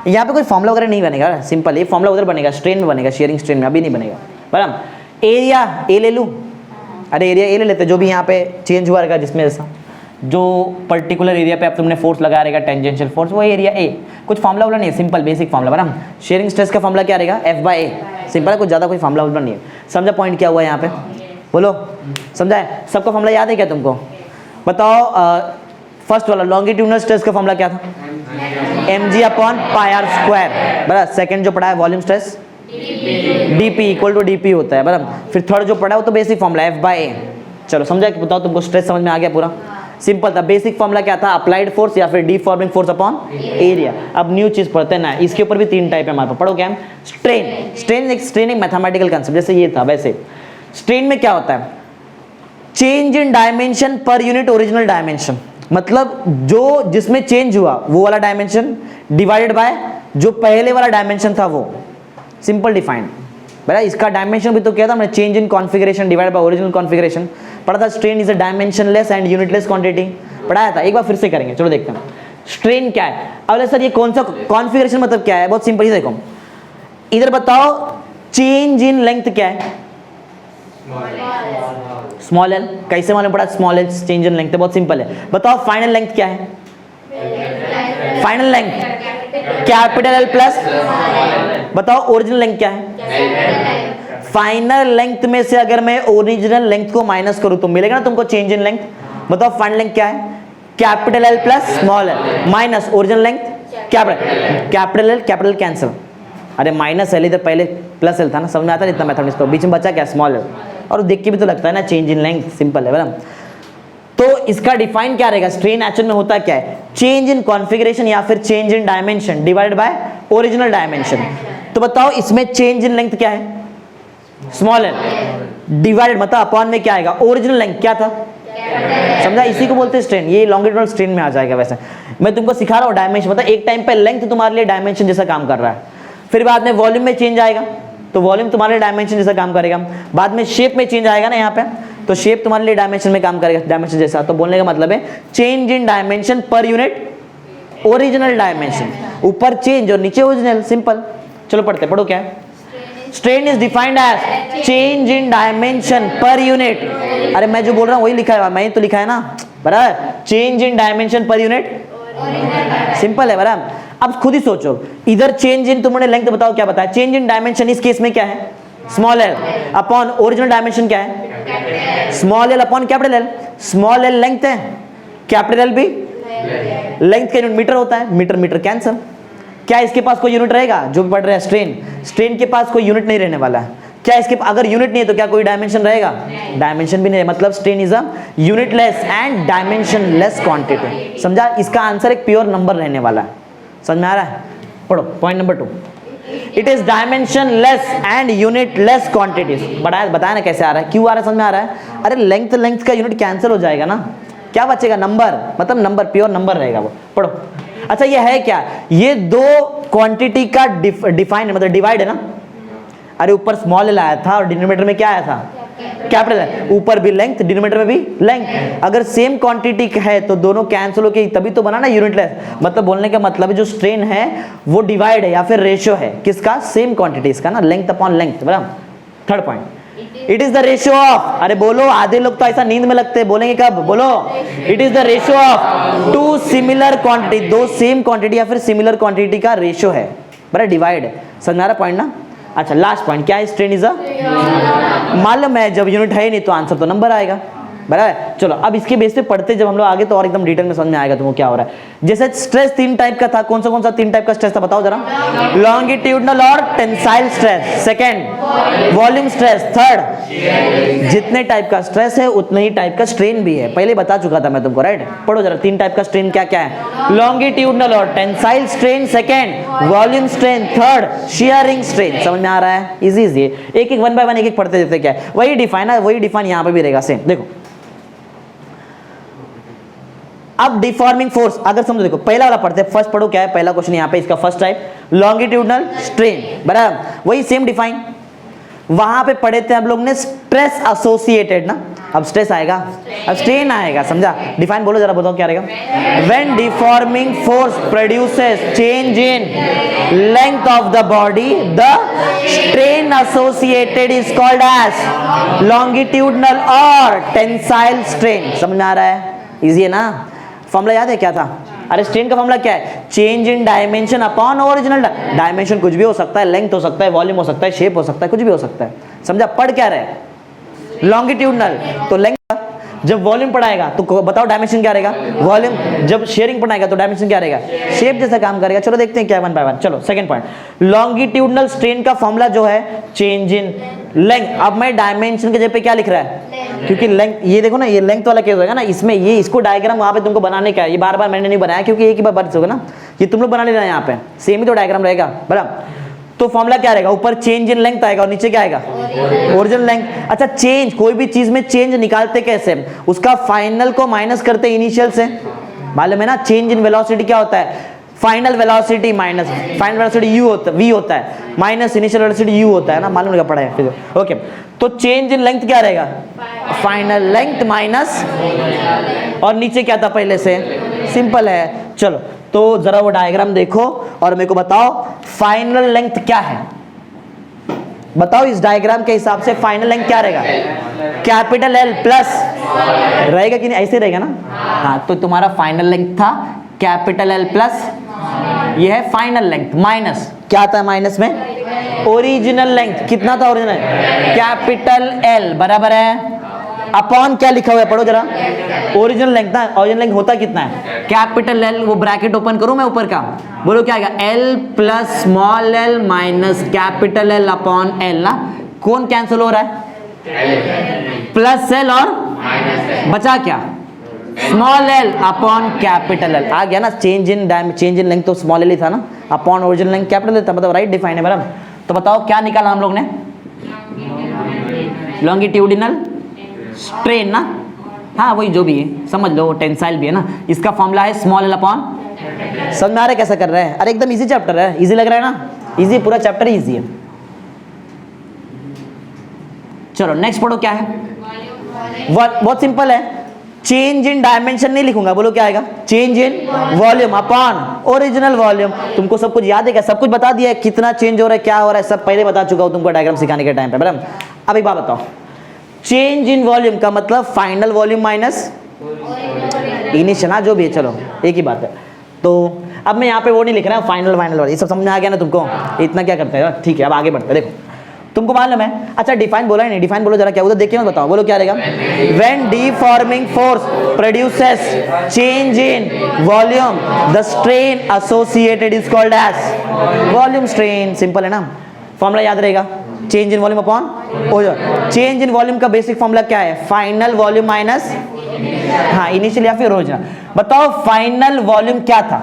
यहाँ पे कोई फॉर्मूला वगैरह नहीं बनेगा, सिंपल ये फॉर्मूला उधर बनेगा, स्ट्रेन में बनेगा, शेयरिंग स्ट्रेन में, अभी नहीं बनेगा। बराबर। एरिया ए ले लूँ? अरे एरिया ए ले लेते, जो भी यहाँ पे चेंज हुआ रहेगा, जिसमें ऐसा जो पर्टिकुलर एरिया पे अब तुमने फोर्स लगा रहेगा टेंजेंशियल फोर्स, वो एरिया ए। कुछ फॉर्मूला वाला नहीं है, सिंपल बेसिक फॉर्मूला। बराबर। शेयरिंग स्ट्रेस का फॉर्मूला क्या रहेगा? एफ बाई ए, सिंपल है, कुछ ज़्यादा कोई फॉर्मूला वाला नहीं है। समझा पॉइंट क्या हुआ यहाँ पे? बोलो समझा है? सबका फॉर्मूला याद है क्या तुमको? बताओ फर्स्ट वाला लॉन्गिट्यूडनल स्ट्रेस का फॉर्मूला क्या था? mg upon pi are square. बराबर। सेकंड जो पढ़ा है volume stress dp equal to dp होता है। बराबर। फिर थर्ड जो पढ़ा है वो तो बेसिक फॉर्मूला एफ बाई ए। चलो समझा कि बताओ तुमको स्ट्रेस समझ में आ गया पूरा? सिंपल था। बेसिक फॉर्मूला क्या था? अप्लाइड फोर्स या फिर डिफॉर्मिंग फोर्स अपॉन एरिया। अब न्यू चीज पढ़ते हैं ना, इसके ऊपर भी तीन टाइप है हमारे पास। पढ़ो क्या? स्ट्रेन। स्ट्रेन एक मैथमेटिकल कंसेप्ट, जैसे ये था वैसे। स्ट्रेन में क्या होता है? Change in dimension per unit original dimension, मतलब जो जिसमें चेंज हुआ वो वाला डायमेंशन डिवाइडेड बाय जो पहले वाला डायमेंशन था वो। Simple defined. बराबर। इसका डायमेंशन भी तो क्या था हमने? Change in configuration divided by original configuration पढ़ा था। Strain is a dimensionless and unitless quantity पढ़ाया था, एक बार फिर से करेंगे। चलो देखते हैं स्ट्रेन क्या है। अब सर ये कौन सा कॉन्फिगरेशन मतलब क्या है? बहुत सिंपल ही देखो, इधर बताओ चेंज इन लेंथ क्या है? Small L. कैसे मालूम पड़ा small L change in length? बहुत सिंपल है। बताओ फाइनल लेंथ क्या है? Final length capital L plus. बताओ ओरिजिनल लेंथ क्या है? फाइनल लेंथ में से अगर मैं ओरिजिनल लेंथ को माइनस करूं तो मिलेगा ना तुमको चेंज इन लेंथ। बताओ फाइनल लेंथ क्या है? Capital L plus small L minus original length capital L cancel. अरे माइनस एल, इधर पहले प्लस एल था ना, समझ में आता है इतना मैथमेटिक्स? तो बीच में बचा क्या? Small L. और देख के भी तो लगता है ना चेंज इन लेंथ, सिंपल है। बराबर। तो इसका डिफाइन क्या रहेगा? स्ट्रेन एक्शन में होता क्या है? चेंज इन कॉन्फिगरेशन या फिर change in dimension divided by original dimension. तो बताओ इसमें चेंज इन लेंथ क्या है? स्मॉल एल डिवाइडेड मतलब अपॉन में क्या आएगा? ओरिजिनल लेंथ क्या था? समझा? इसी को बोलते हैं स्ट्रेन। ये लॉन्गिट्यूडनल स्ट्रेन में आ जाएगा। वैसे मैं तुमको सिखा रहा हूँ डायमेंशन, मतलब एक टाइम पे लेंथ तुम्हारे लिए डायमेंशन जैसा काम कर रहा है, फिर बाद में वॉल्यूम में चेंज आएगा तो वॉल्यूम तुम्हारे लिए डायमेंशन जैसा काम करेगा, बाद में शेप में चेंज आएगा ना यहाँ पे, तो शेप तुम्हारे लिए डायमेंशन में काम करेगा, डायमेंशन जैसा। तो बोलने का मतलब है change in dimension per unit original dimension, ऊपर चेंज और नीचे ओरिजिनल। सिंपल। चलो पढ़ते, पढ़ो क्या है? Strain is defined as change in dimension per unit. अरे मैं जो बोल रहा हूँ वही लिखा है, मैं तो लिखा है ना, बराबर। Change in dimension per unit, simple है। बराबर। अब खुद ही सोचो, इधर चेंज इन तुमने लेंथ बताओ क्या बताया? चेंज इन डायमेंशन इस केस में क्या है? Small L upon original dimension क्या है? Small L upon capital L. Small L length है, कैपिटल एल भी लेंथ का यूनिट मीटर होता है, मीटर मीटर कैंसिल। क्या इसके पास कोई यूनिट रहेगा? जो भी पढ़ रहे हैं स्ट्रेन, स्ट्रेन के पास कोई यूनिट नहीं रहने वाला है। क्या इसके अगर यूनिट नहीं है तो क्या कोई डायमेंशन रहेगा? डायमेंशन भी नहीं है, मतलब strain is a unitless and dimensionless quantity. समझा? इसका आंसर एक प्योर नंबर रहने वाला है। समझ में आ रहा है? पढ़ो point number 2, it is dimensionless and unitless quantities. बताया ना कैसे आ रहा है, क्यों आ रहा है, समझ में आ रहा है? अरे लेंथ का यूनिट कैंसिल हो जाएगा ना, क्या बचेगा? नंबर, मतलब नंबर, प्योर नंबर रहेगा वो। पढ़ो। अच्छा ये है क्या? ये दो क्वांटिटी का डिफाइन मतलब डिवाइड है ना। अरे ऊपर स्मॉल एल आया था और डिनोमिनेटर में क्या आया था? कैपिटल है। ऊपर भी लेंथ, डिनोमिनेटर में भी लेंथ। अगर सेम क्वांटिटी है तो दोनों कैंसिल होके तभी तो बना ना यूनिटलेस। मतलब बोलने का मतलब है जो स्ट्रेन है वो डिवाइड है या फिर रेशियो है किसका? सेम क्वांटिटीज का ना, लेंथ अपॉन लेंथ। बराबर। Third point, it is the ratio of, अरे बोलो, आधे लोग तो ऐसा नींद में लगते हैं, बोलेंगे कब? बोलो। It is the ratio of two similar quantity, दो सेम क्वांटिटी या फिर सिमिलर क्वांटिटी का रेशियो है, बराबर, डिवाइड है। समझ में आ रहा पॉइंट ना? अच्छा लास्ट पॉइंट क्या है, स्ट्रेन इज अ, मालूम है जब यूनिट है नहीं तो आंसर तो नंबर आएगा, बराबर है। चलो अब इसके बेस पे पढ़ते जब हम लोग आगे तो और एकदम डिटेल में समझ में आएगा तुमको क्या हो रहा है। जैसे स्ट्रेस 3 टाइप का था, कौन सा 3 टाइप का स्ट्रेस था बताओ जरा। लॉन्गिट्यूडनल और tensile stress, second volume stress, third जितने टाइप का स्ट्रेस है उतने ही टाइप का स्ट्रेन भी है, पहले बता चुका था मैं तुमको, राइट। पढ़ो जरा 3 टाइप का स्ट्रेन क्या क्या है, लॉन्गिट्यूडनल और tensile strain, second volume strain, third shearing strain. समझ में आ रहा है, इजी इजी, एक एक 1 बाय 1 एक एक पढ़ते जाते, क्या है वही डिफाइन है, वही डिफाइन यहाँ पे भी रहेगा सेम। देखो अब डिफॉर्मिंग फोर्स अगर समझो, देखो पहला वाला पढ़ते हैं, फर्स्ट पढ़ो क्या है पहला क्वेश्चन यहाँ पे, इसका फर्स्ट टाइप लॉन्गिट्यूडनल स्ट्रेन, बराबर वही सेम डिफाइन। वहां पे पढ़े थे हम लोग ने स्ट्रेस एसोसिएटेड ना, अब स्ट्रेस आएगा अब स्ट्रेन आएगा, समझा। डिफाइन बोलो जरा, बताओ क्या रहेगा। When deforming force produces change in length of the body the strain associated is called as longitudinal और टेंसाइल स्ट्रेन। समझ में आ रहा है, इजी है ना। फॉर्मूला याद है क्या था, अरे स्ट्रेन का फॉर्मूला क्या है, change in dimension upon original. Dimension कुछ भी हो सकता है, लेंथ हो सकता है, वॉल्यूम हो सकता है, शेप हो सकता है, कुछ भी हो सकता है, समझा। पढ़ क्या रहे लॉन्गिट्यूडनल तो लेंथ, जब वॉल्यूम पढ़ाएगा तो बताओ डायमेंशन क्या रहेगा, वॉल्यूम। जब शेयरिंग पढ़ाएगा तो डायमेंशन क्या रहेगा, शेप जैसा काम करेगा। चलो देखते हैं क्या 1 बाय 1। चलो सेकंड पॉइंट, लॉन्गिट्यूडनल स्ट्रेन का फॉर्मूला जो है चेंज इन लेंथ। अब मैं डायमेंशन के जगह पे क्या लिख रहा है, क्योंकि लेंथ, ये देखो ना ये लेंथ वाला केस होगा ना, इसमें ये इसको डायग्राम वहां पे तुमको बनाने का है, ये बार बार मैंने नहीं बनाया क्योंकि एक ही बार बच होगा ना, ये तुम लोग बना लेना यहाँ पे, सेम ही तो डायग्राम रहेगा, बराबर। तो फॉर्मूला क्या रहेगा, ऊपर चेंज इन लेंथ आएगा और नीचे क्या आएगा, ओरिजिनल लेंथ। अच्छा चेंज, कोई भी चीज में चेंज निकालते कैसे, उसका फाइनल को माइनस करते इनिशियल से, मालूम है ना। चेंज इन वेलोसिटी क्या होता है, final velocity minus final velocity you होता है, वी होता है, माइनस इनिशियल वेलोसिटी यू होता है ना, मालूम लगा पड़ा है फिर। ओके तो चेंज इन लेंथ क्या रहेगा, फाइनल लेंथ माइनस, और नीचे क्या था पहले से, सिंपल है। चलो तो जरा वो डायग्राम देखो और मेरे को बताओ फाइनल लेंथ क्या है, बताओ इस डायग्राम के हिसाब से फाइनल लेंथ क्या रहेगा, कैपिटल एल प्लस रहेगा कि नहीं, ऐसे रहेगा ना। हाँ तो तुम्हारा फाइनल लेंथ था कैपिटल एल प्लस, ये है फाइनल लेंथ, माइनस क्या था माइनस में, ओरिजिनल लेंथ। कितना था ओरिजिनल, कैपिटल एल, बराबर है अपॉन क्या लिखा हुआ है, पढ़ो जरा, ओरिजिनल लेंथ ना, ओरिजिनल लेंथ होता कितना है, कैपिटल एल, वो ब्रैकेट ओपन करूं मैं ऊपर का, बोलो क्या आएगा, L plus small L minus capital L upon L ना, कौन कैंसिल हो रहा है, प्लस एल और बचा क्या, small L upon capital L. आ गया ना, चेंज इन लेंथ तो स्मॉल एल ही था ना, upon original length capital L था, मतलब राइट डिफाइन है बराबर। तो बताओ क्या निकाला हम लोग ने, लॉन्गिट्यूडिनल स्ट्रेन ना, हाँ वही जो भी है समझ लो, टेंसाइल भी है ना, इसका फॉर्मूला है स्मॉल एल अपॉन, समझ में आ रहा है कैसा कर रहा है, अरे एकदम इजी चैप्टर है, इजी लग रहा है ना, इजी, पूरा चैप्टर ही इजी है। चलो नेक्स्ट पढ़ो क्या है, बहुत सिंपल है, चेंज इन डायमेंशन नहीं लिखूंगा, बोलो क्या आएगा, change in volume upon original volume. तुमको सब कुछ याद है क्या, सब कुछ बता दिया है, कितना चेंज हो रहा है क्या हो रहा है सब पहले बता चुका हूं तुमको डायग्राम सिखाने के टाइम पे, बराबर। अब एक बात बताओ, चेंज इन वॉल्यूम का मतलब फाइनल वॉल्यूम माइनस इनिशियल, ना जो भी है, चलो एक ही बात है। तो अब मैं यहाँ पे वो नहीं लिख रहा हूँ फाइनल वाला, ये सब समझ में आ गया ना तुमको, इतना क्या करते हैं, ठीक है। अब आगे बढ़ते हैं, देखो तुमको मालूम है, अच्छा डिफाइन बोला है नहीं, डिफाइन बोलो जरा क्या, उधर देखिए मत बताओ, बोलो क्या रहेगा, when deforming force produces change in volume the strain associated is called as volume strain. Simple है ना, फॉर्मूला याद रहेगा, change in volume upon original. Change in volume का बेसिक फॉर्मूला क्या है, फाइनल वॉल्यूम माइनस, हाँ इनिशियल या फिर ओरिजिनल। बताओ फाइनल वॉल्यूम क्या था,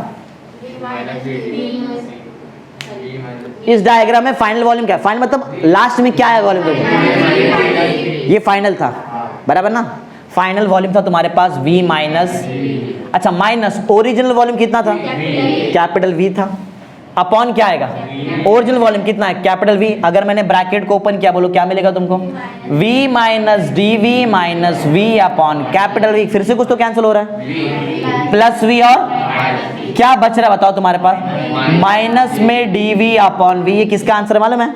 इस डायग्राम में फाइनल वॉल्यूम क्या है, फाइनल मतलब लास्ट में क्या है वॉल्यूम, ये फाइनल था बराबर ना, फाइनल वॉल्यूम था तुम्हारे पास V माइनस, अच्छा माइनस ओरिजिनल वॉल्यूम कितना था, कैपिटल V था, अपॉन क्या आएगा, ओरिजिनल वॉल्यूम कितना है, कैपिटल V। अगर मैंने ब्रैकेट को ओपन किया बोलो क्या मिलेगा तुमको, V minus dV minus V upon capital V, फिर से कुछ तो कैंसिल हो रहा है, प्लस V और क्या बच रहा है बताओ तुम्हारे पास, माइनस में dV अपॉन V। ये किसका आंसर है मालूम है,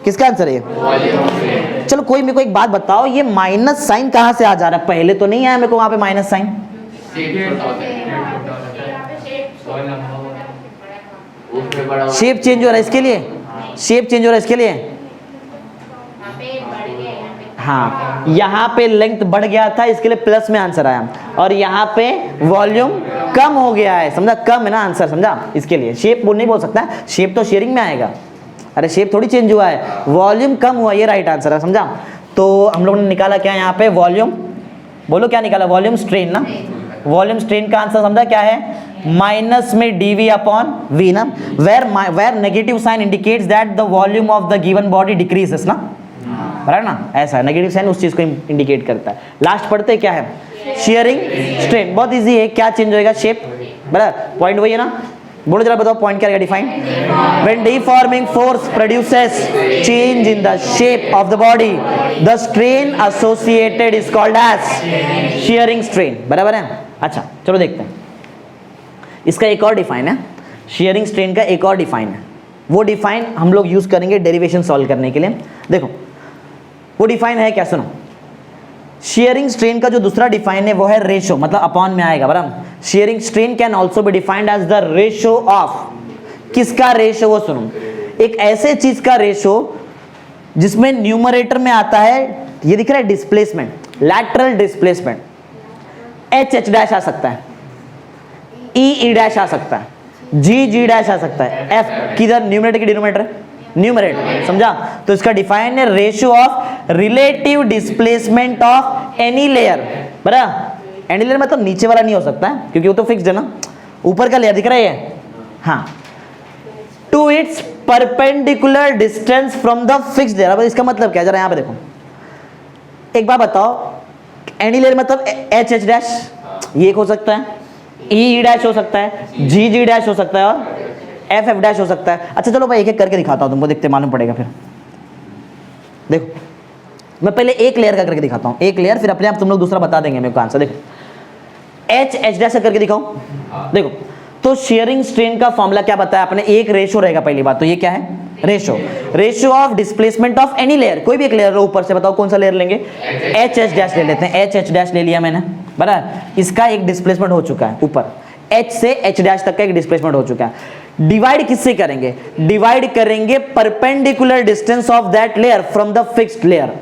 किसका आंसर है ये, चलो कोई मेरे को एक बात बताओ, ये माइनस साइन कहाँ से आ जा रहा है, पहले तो नहीं आया मेरे को वहां पे माइनस साइन, शेप चेंज हो रहा है इसके लिए, शेप चेंज हो रहा है इसके लिए, हाँ यहाँ पे लेंथ बढ़ गया था इसके लिए प्लस में आंसर आया, और यहाँ पे वॉल्यूम कम हो गया है, समझा, कम है ना आंसर, समझा, इसके लिए शेप वो नहीं बोल सकता, शेप तो शेयरिंग में आएगा, अरे शेप थोड़ी चेंज हुआ है, वॉल्यूम कम हुआ, ये राइट आंसर है, समझा। तो हम लोग ने निकाला क्या यहाँ पे, वॉल्यूम, बोलो क्या निकाला, वॉल्यूम स्ट्रेन ना, वॉल्यूम स्ट्रेन का आंसर समझा क्या है, माइनस में dv अपॉन v ना, where negative sign indicates that the volume of the given body decreases ना, बराबर ना, ऐसा है, नेगेटिव साइन उस चीज को इंडिकेट करता है। लास्ट पढ़ते क्या है, शेयरिंग स्ट्रेन, बहुत इजी है, क्या चेंज होएगा, शेप, बराबर, पॉइंट वही है ना, बोलो जरा बताओ पॉइंट क्या रहेगा, define, when deforming force produces change in the shape of the body the strain associated is called as shearing strain, बराबर है। अच्छा चलो देखते हैं, इसका एक और डिफाइन है, शेयरिंग स्ट्रेन का एक और डिफाइन है, वो डिफाइन हम लोग यूज करेंगे डेरिवेशन सॉल्व करने के लिए। देखो वो डिफाइन है क्या, सुनो, शेयरिंग स्ट्रेन का जो दूसरा डिफाइन है वो है रेशो, मतलब अपॉन में आएगा, बराबर। Shearing strain can also be defined as the ratio of, किसका रेशो, वो सुनो, एक ऐसे चीज का रेशो जिसमें न्यूमरेटर में आता है, ये दिख रहा है displacement, lateral displacement, H dash आ सकता है, ई डैश आ सकता है, जी डैश आ सकता है, एफ किधर, न्यूमरेटर की डिनोमिनेटर, न्यूमरेटर, समझा। तो इसका डिफाइन है ratio of relative displacement of any layer, बराबर, एनी लेयर मतलब नीचे वाला नहीं हो सकता है क्योंकि वो तो फिक्स्ड है ना, ऊपर का लेयर दिख रहा है, हाँ, to its perpendicular distance from the fixed layer. अब इसका मतलब क्या है, जरा यहाँ पे देखो, एक बार बताओ, एनी लेयर मतलब एच डैश, ये हो सकता है, ई डैश हो सकता है, जी डैश हो सकता है, और एफ डैश हो सकता है। अच्छा चलो भाई एक एक करके दिखाता हूँ तुमको, देखते मालूम पड़ेगा फिर। देखो मैं पहले एक लेयर का करके दिखाता हूँ, एक लेयर, फिर अपने आप तुम लोग दूसरा बता देंगे मेरे को आंसर। देखो एच डैश करके दिखाऊं, देखो तो शेयरिंग स्ट्रेन का फॉर्मूला क्या बताया आपने, एक रेशो रहेगा, पहली बात तो ये क्या है, ratio of displacement of any layer, कोई भी एक लेयर लो ऊपर से, बताओ कौन सा लेयर लेंगे, एच डैश ले लेते हैं, एच डैश ले लिया मैंने, बराबर, इसका एक डिस्प्लेसमेंट हो चुका है ऊपर, एच से एच डैश तक का एक डिस्प्लेसमेंट हो चुका है। डिवाइड किससे करेंगे, डिवाइड करेंगे perpendicular distance of that layer from the fixed layer.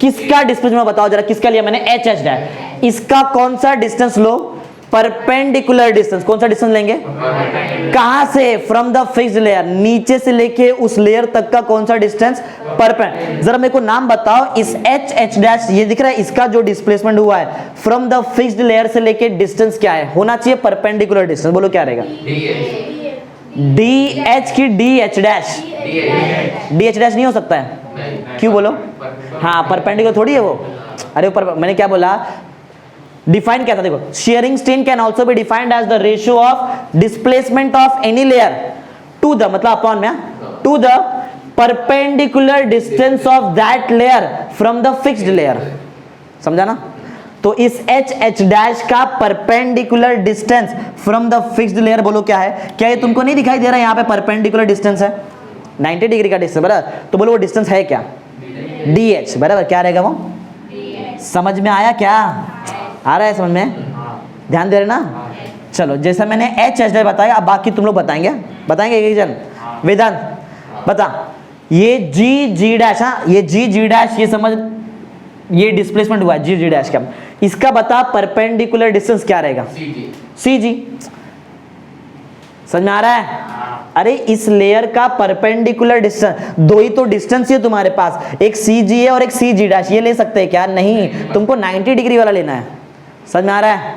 किसका डिस्प्लेसमेंट बताओ जरा, किसका लिया मैंने, एच डैश, इसका कौन सा डिस्टेंस लो, परपेंडिकुलर डिस्टेंस, कौन सा डिस्टेंस लेंगे, कहां से, फ्रॉम द फिक्स्ड लेयर, नीचे से लेके उस लेयर तक का कौन सा डिस्टेंस, परपेंडिकुलर। जरा मेरे को नाम बताओ, इस एच डैश ये दिख रहा है, इसका जो डिस्प्लेसमेंट हुआ है फ्रॉम द फिक्स्ड लेयर से लेके डिस्टेंस क्या है, होना चाहिए परपेंडिकुलर डिस्टेंस, बोलो क्या रहेगा, डी एच की D H dash, D H dash नहीं हो सकता है, क्यों बोलो, हाँ परपेंडिकुलर थोड़ी है वो, अरे ऊपर मैंने क्या बोला, डिफाइन क्या था, देखो shearing strain can also be defined as the ratio of displacement of any layer to the, मतलब अपॉन में, to the perpendicular distance of that layer from the fixed layer, समझा ना। तो इस एच डैश का perpendicular distance from the fixed layer बोलो क्या है, क्या ये तुमको नहीं दिखाई दे रहा है, यहाँ पे परपेंडिकुलर डिस्टेंस है 90 डिग्री का डिस्टेंस, बराबर, तो बोलो वो डिस्टेंस है क्या, डी एच, बराबर, क्या रहेगा वो, समझ में आया क्या, आ रहा है समझ में, ध्यान दे रहे ना। चलो जैसा मैंने एच डैश बताया, अब बाकी तुम लोग बताएंगे एक जन, वेदांत बता, ये जी डैश, हाँ ये जी डैश, ये समझ, ये डिस्प्लेसमेंट हुआ है जी डैश का, इसका बता परपेंडिकुलर डिस्टेंस क्या रहेगा, सी जी, समझ में आ रहा है, अरे इस लेयर का परपेंडिकुलर डिस्टेंस, दो ही तो डिस्टेंस है तुम्हारे पास, एक सी जी है और एक सी जी डैश, ये ले सकते हैं क्या, नहीं, तुमको 90 डिग्री वाला लेना है, समझ में आ रहा है,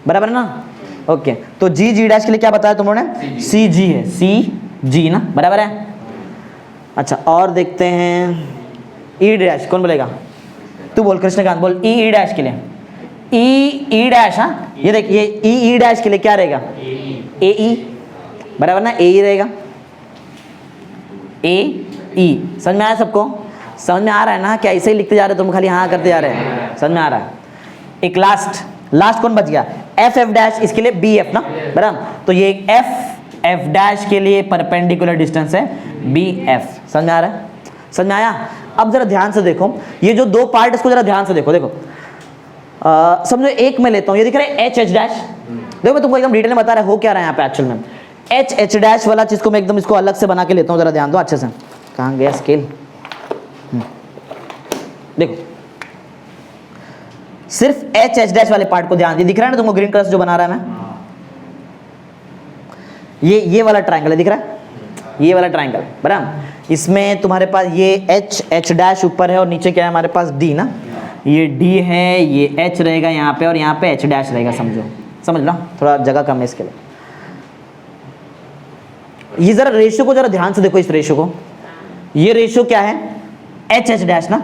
बराबर ना, ओके। तो जी डैश के लिए क्या बताया तुम लोगों ने, सी जी है, सी जी ना, बराबर है। अच्छा और देखते हैं ई डैश, कौन बोलेगा, तू बोल, कृष्णकांत बोल, ई डैश के लिए, ई डैश, हाँ ये देखिए ई डैश के लिए क्या रहेगा, ए ई, बराबर ना, ए ई रहेगा, ए ई, समझ में आया सबको, समझ में आ रहा है ना, क्या ऐसे ही लिखते जा रहे हो तुम, खाली हाँ करते जा रहे हैं, समझ में आ रहा है। एक लास्ट कौन बच गया, एफ डैश, इसके लिए बी एफ ना, बराबर, तो ये एफ डैश के लिए परपेंडिकुलर डिस्टेंस है बी एफ, समझ में आ रहा है, समझ में आया। अब जरा ध्यान से देखो, ये जो दो पार्ट, इसको जरा ध्यान से देखो, समझो एक में लेता हूँ, ये दिख रहा है एच डैश, देखो मैं तुमको एकदम डिटेल में बता रहा है हो क्या रहा है यहाँ पे एक्चुअल में, एच एच डैश वाला चीज को मैं एकदम इसको अलग से बना के लेता हूं, जरा ध्यान दो अच्छे से। कहां गया स्केल? देखो सिर्फ एच एच डैश वाले पार्ट को ध्यान दिए, दिख रहा है ना तुमको ग्रीन कलर से जो बना रहा है मैं, ये वाला ट्रायंगल है, दिख रहा है ये वाला ट्रायंगल बराबर। इसमें तुम्हारे पास ये एच एच डैश ऊपर है और नीचे क्या है हमारे पास डी ना, ये डी है, ये एच रहेगा यहाँ पे और यहाँ पे एच डैश रहेगा, समझो समझ लो, थोड़ा जगह कम है इसके लिए। ये जरा रेशियो को जरा ध्यान से देखो, इस रेशियो को, ये रेशियो क्या है एच एच डैश ना,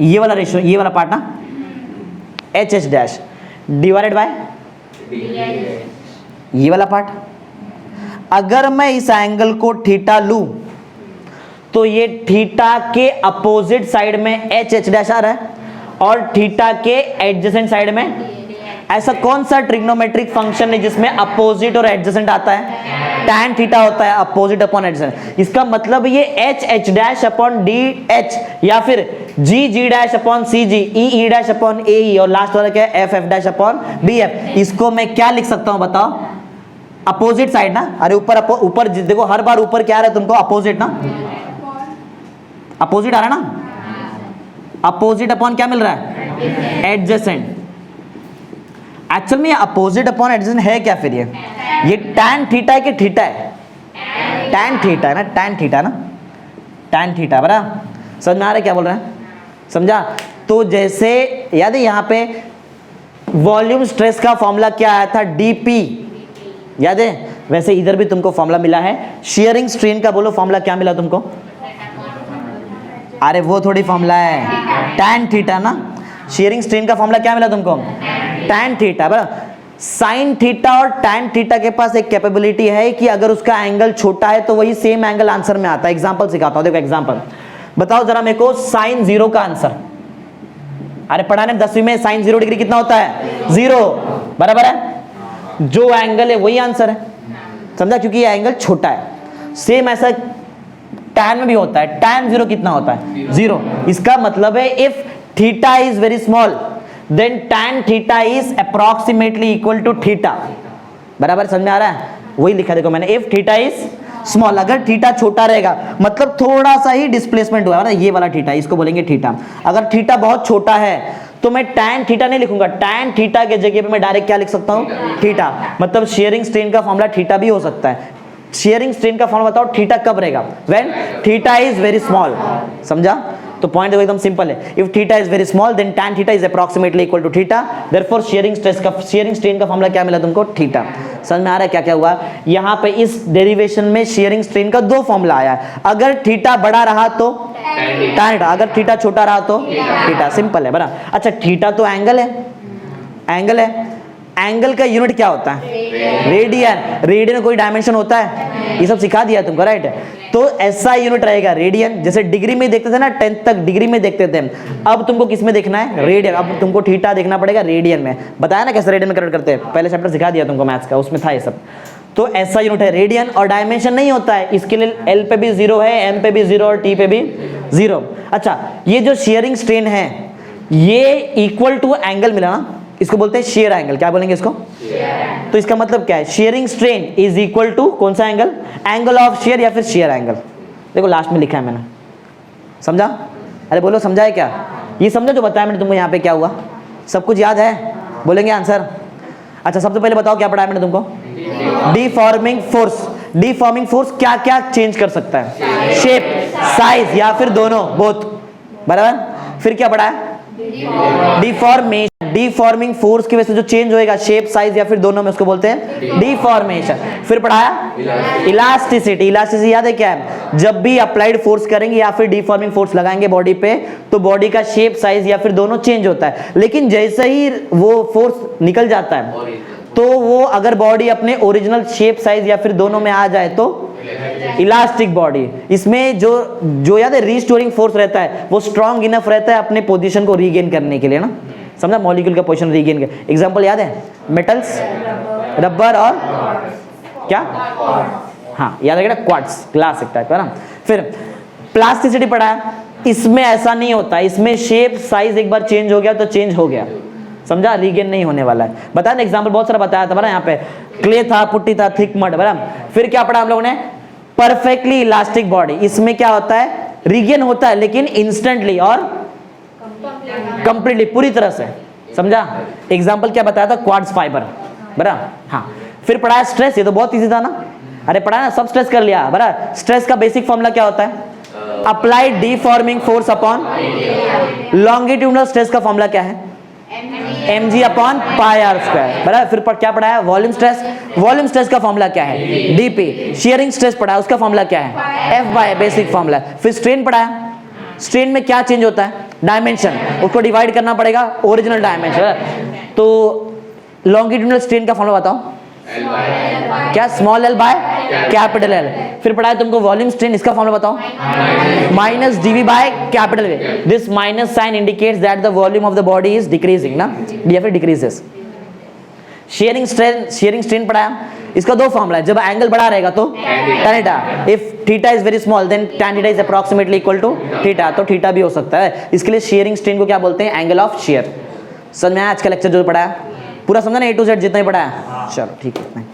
ये वाला रेशियो, ये वाला पार्ट ना H H dash divided by ये वाला पार्ट। अगर मैं इस एंगल को थीटा लूं तो ये थीटा के अपोजिट साइड में एच एच डैश आ रहा है और थीटा के एडजेसेंट साइड में, ऐसा कौन सा ट्रिग्नोमेट्रिक फंक्शन है जिसमें अपोजिट और एडजेसेंट आता है? tan थीटा होता है, अपोजिट अपॉन एडजेसेंट। इसका मतलब ये H H dash upon D H या फिर G G dash upon C G, E E dash upon A E और लास्ट वाला क्या है F F dash upon B F. इसको मैं क्या लिख सकता हूं बताओ? अपोजिट साइड ना, अरे ऊपर देखो हर बार ऊपर क्या आ रहा है तुमको? अपोजिट ना, अपोजिट आ रहा है ना, अपोजिट अपॉन क्या मिल रहा है? एडजेसेंट। एक्चुअल में ये अपोजिट अपॉन एडजेसेंट है क्या फिर? ये tan थीटा है कि थीटा है? tan थीटा है ना, tan थीटा ना, tan थीटा बराबर। समझ में आ रहा है क्या बोल रहे हैं? समझा? तो जैसे याद है यहाँ पे वॉल्यूम स्ट्रेस का फॉर्मूला क्या आया था? dp, याद है? वैसे इधर भी तुमको फॉर्मूला मिला है शियरिंग स्ट्रेन का, बोलो फॉर्मूला क्या मिला तुमको? अरे वो थोड़ी फॉर्मूला है, tan थीटा ना, शियरिंग स्ट्रेन का फॉर्मूला क्या मिला तुमको? tan थीटा बराबर। साइन थीटा और tan थीटा के पास एक कैपेबिलिटी है कि अगर उसका एंगल छोटा है तो वही सेम एंगल आंसर में आता है। एग्जांपल सिखाता हूं, देखो एग्जांपल बताओ जरा मेरे को, साइन 0 का आंसर। अरे पढ़ाने 10वीं में साइन 0 डिग्री कितना होता है? 0 बराबर है, जो एंगल है वही आंसर है, समझा? क्योंकि ये एंगल छोटा है। सेम ऐसा tan में भी होता है, tan 0 कितना होता है? 0। इसका मतलब है if theta is very small then tan theta is approximately equal to theta, बराबर? समझ में आ रहा है? वही लिखा देखो मैंने, if theta is small, अगर थीटा छोटा रहेगा मतलब थोड़ा सा ही डिस्प्लेसमेंट हुआ है ना, ये वाला थीटा, इसको बोलेंगे थीटा। अगर थीटा बहुत छोटा है तो मैं tan थीटा नहीं लिखूंगा, tan थीटा के जगह पे मैं डायरेक्ट क्या लिख सकता हूँ? थीटा। मतलब शेयरिंग स्ट्रेन का फॉर्मूला थीटा भी हो सकता है। शेयरिंग स्ट्रेन का फॉर्मूला बताओ थीटा कब रहेगा? When theta is very small, समझा? तो पॉइंट देखो एकदम सिंपल है, if theta is very small then tan theta is approximately equal to theta, therefore shearing strain का फॉर्मूला क्या मिला तुमको? थीटा। समझ में आ रहा है क्या क्या हुआ? यहाँ पे इस डेरिवेशन में शेयरिंग स्ट्रेन का 2 फॉर्मूला आया है। अगर थीटा बड़ा रहा तो tan थीटा, अगर थीटा छोटा रहा तो थीटा। सिंपल है बराबर। अच्छा थीटा तो एंगल है, एंगल है, एंगल का यूनिट क्या होता है? रेडियन। रेडियन कोई डायमेंशन होता है? ये सब सिखा दिया तुमको, राइट? तो ऐसा यूनिट रहेगा रेडियन। जैसे डिग्री में देखते थे ना, 10th तक डिग्री में देखते थे, अब तुमको किस में देखना है? रेडियन। अब तुमको थीटा देखना पड़ेगा रेडियन में। बताया ना कैसे रेडियन में कन्वर्ट करते हैं, पहले चैप्टर सिखा दिया तुमको मैथ्स का, उसमें था ये सब। तो ऐसा यूनिट है रेडियन और डायमेंशन नहीं होता है, इसके लिए एल पे भी 0 है, एम पे भी 0 और टी पे भी 0। अच्छा ये जो शेयरिंग स्ट्रेन है ये इक्वल टू एंगल मिला ना, इसको बोलते हैं शेयर एंगल। क्या बोलेंगे इसको? तो इसका मतलब क्या है? Shearing strain is equal to कौन सा एंगल? एंगल ऑफ शेयर या फिर शेयर एंगल। देखो लास्ट में लिखा है मैंने, समझा? अरे बोलो समझा है क्या? ये समझो जो बताया मैंने तुमको यहाँ पे क्या हुआ? सब कुछ याद है? बोलेंगे आंसर? अच्छा सबसे पहले बताओ क्या पढ़ाया मैंने तुमको? Deforming force. डिफॉर्मिंग फोर्स क्या क्या चेंज कर सकता है? शेप, साइज या फिर दोनों, बोथ, बराबर। फिर क्या पढ़ाया? डिफॉर्मेशन। डिफॉर्मिंग फोर्स की वजह से जो चेंज होएगा शेप, साइज या फिर दोनों में, उसको बोलते हैं डिफॉर्मेशन। फिर पढ़ाया इलास्टिसिटी। इलास्टिसिटी याद है क्या है? जब भी अप्लाइड फोर्स करेंगे या फिर डिफॉर्मिंग फोर्स लगाएंगे बॉडी पे तो बॉडी का शेप, साइज या फिर दोनों चेंज होता है। लेकिन जैसे ही वो फोर्स निकल जाता है तो वो अगर बॉडी अपने ओरिजिनल शेप, साइज या फिर दोनों में आ जाए तो इलास्टिक बॉडी। इसमें जो याद है रिस्टोरिंग फोर्स रहता है वो स्ट्रॉन्ग इनफ रहता है अपने पोजीशन को रीगेन करने के लिए ना, समझा? मॉलिक्यूल का पोजीशन रीगेन कर। एग्जांपल याद है? मेटल्स, रबर और क्या? हाँ याद है क्वार्ट्ज, ग्लास एक टाइप का ना। फिर प्लास्टिसिटी पढ़ा है, इसमें ऐसा नहीं होता, इसमें शेप, साइज एक बार चेंज हो गया तो चेंज हो गया, समझा, रीगेन नहीं होने वाला है। बताया ना एग्जाम्पल बहुत सारा बताया था बना, यहाँ पे क्ले था, पुट्टी था, थिक मड, बराबर। फिर क्या पढ़ा हम लोगों ने, परफेक्टली इलास्टिक बॉडी। इसमें क्या होता है, रीगेन होता है लेकिन इंस्टेंटली और कंप्लीटली, पूरी तरह से, समझा। एग्जाम्पल क्या बताया था, क्वार्ट्ज फाइबर, बराबर। हाँ, फिर पढ़ाया स्ट्रेस, ये तो बहुत इजी था ना, अरे पढ़ा ना, सब स्ट्रेस कर लिया, बराबर। स्ट्रेस का बेसिक फॉर्मूला क्या होता है, applied deforming force upon longitudinal stress का फॉर्मूला क्या है, mg upon pi are square, बराबर। फिर क्या पढ़ा है, वॉल्यूम स्ट्रेस, वॉल्यूम स्ट्रेस का फॉर्मूला क्या है, dp। शियरिंग स्ट्रेस पढ़ा है, उसका फॉर्मूला क्या है, f बाय, बेसिक फॉर्मूला। फिर स्ट्रेन पढ़ा है, स्ट्रेन में क्या चेंज होता है, डायमेंशन, उसको डिवाइड करना पड़ेगा ओरिजिनल डायमेंशन। तो लॉन्गिट्यूडनल स्ट्रेन का फॉर्मूला बताओ, क्या, small L by capital L. फिर पढ़ा है तुमको वॉल्यूम स्ट्रेन, इसका फॉर्मूला बताओ, minus dv by capital V. This minus sign indicates that the volume of the body is decreasing ना, डीएफ डिक्रीजेस। शेयरिंग स्ट्रेन पढ़ा है, इसका दो फॉर्मूला है, जब एंगल बड़ा रहेगा तो tan theta, if theta is very small then tan theta is approximately equal to theta, तो थीटा भी हो सकता है। इसके लिए शेयरिंग स्ट्रेन को क्या बोलते हैं, एंगल ऑफ शेयर। समझ में आया आज का लेक्चर जो पढ़ा है, पूरा समझा ना, A to Z जितना ही पढ़ा है, चलो ठीक है।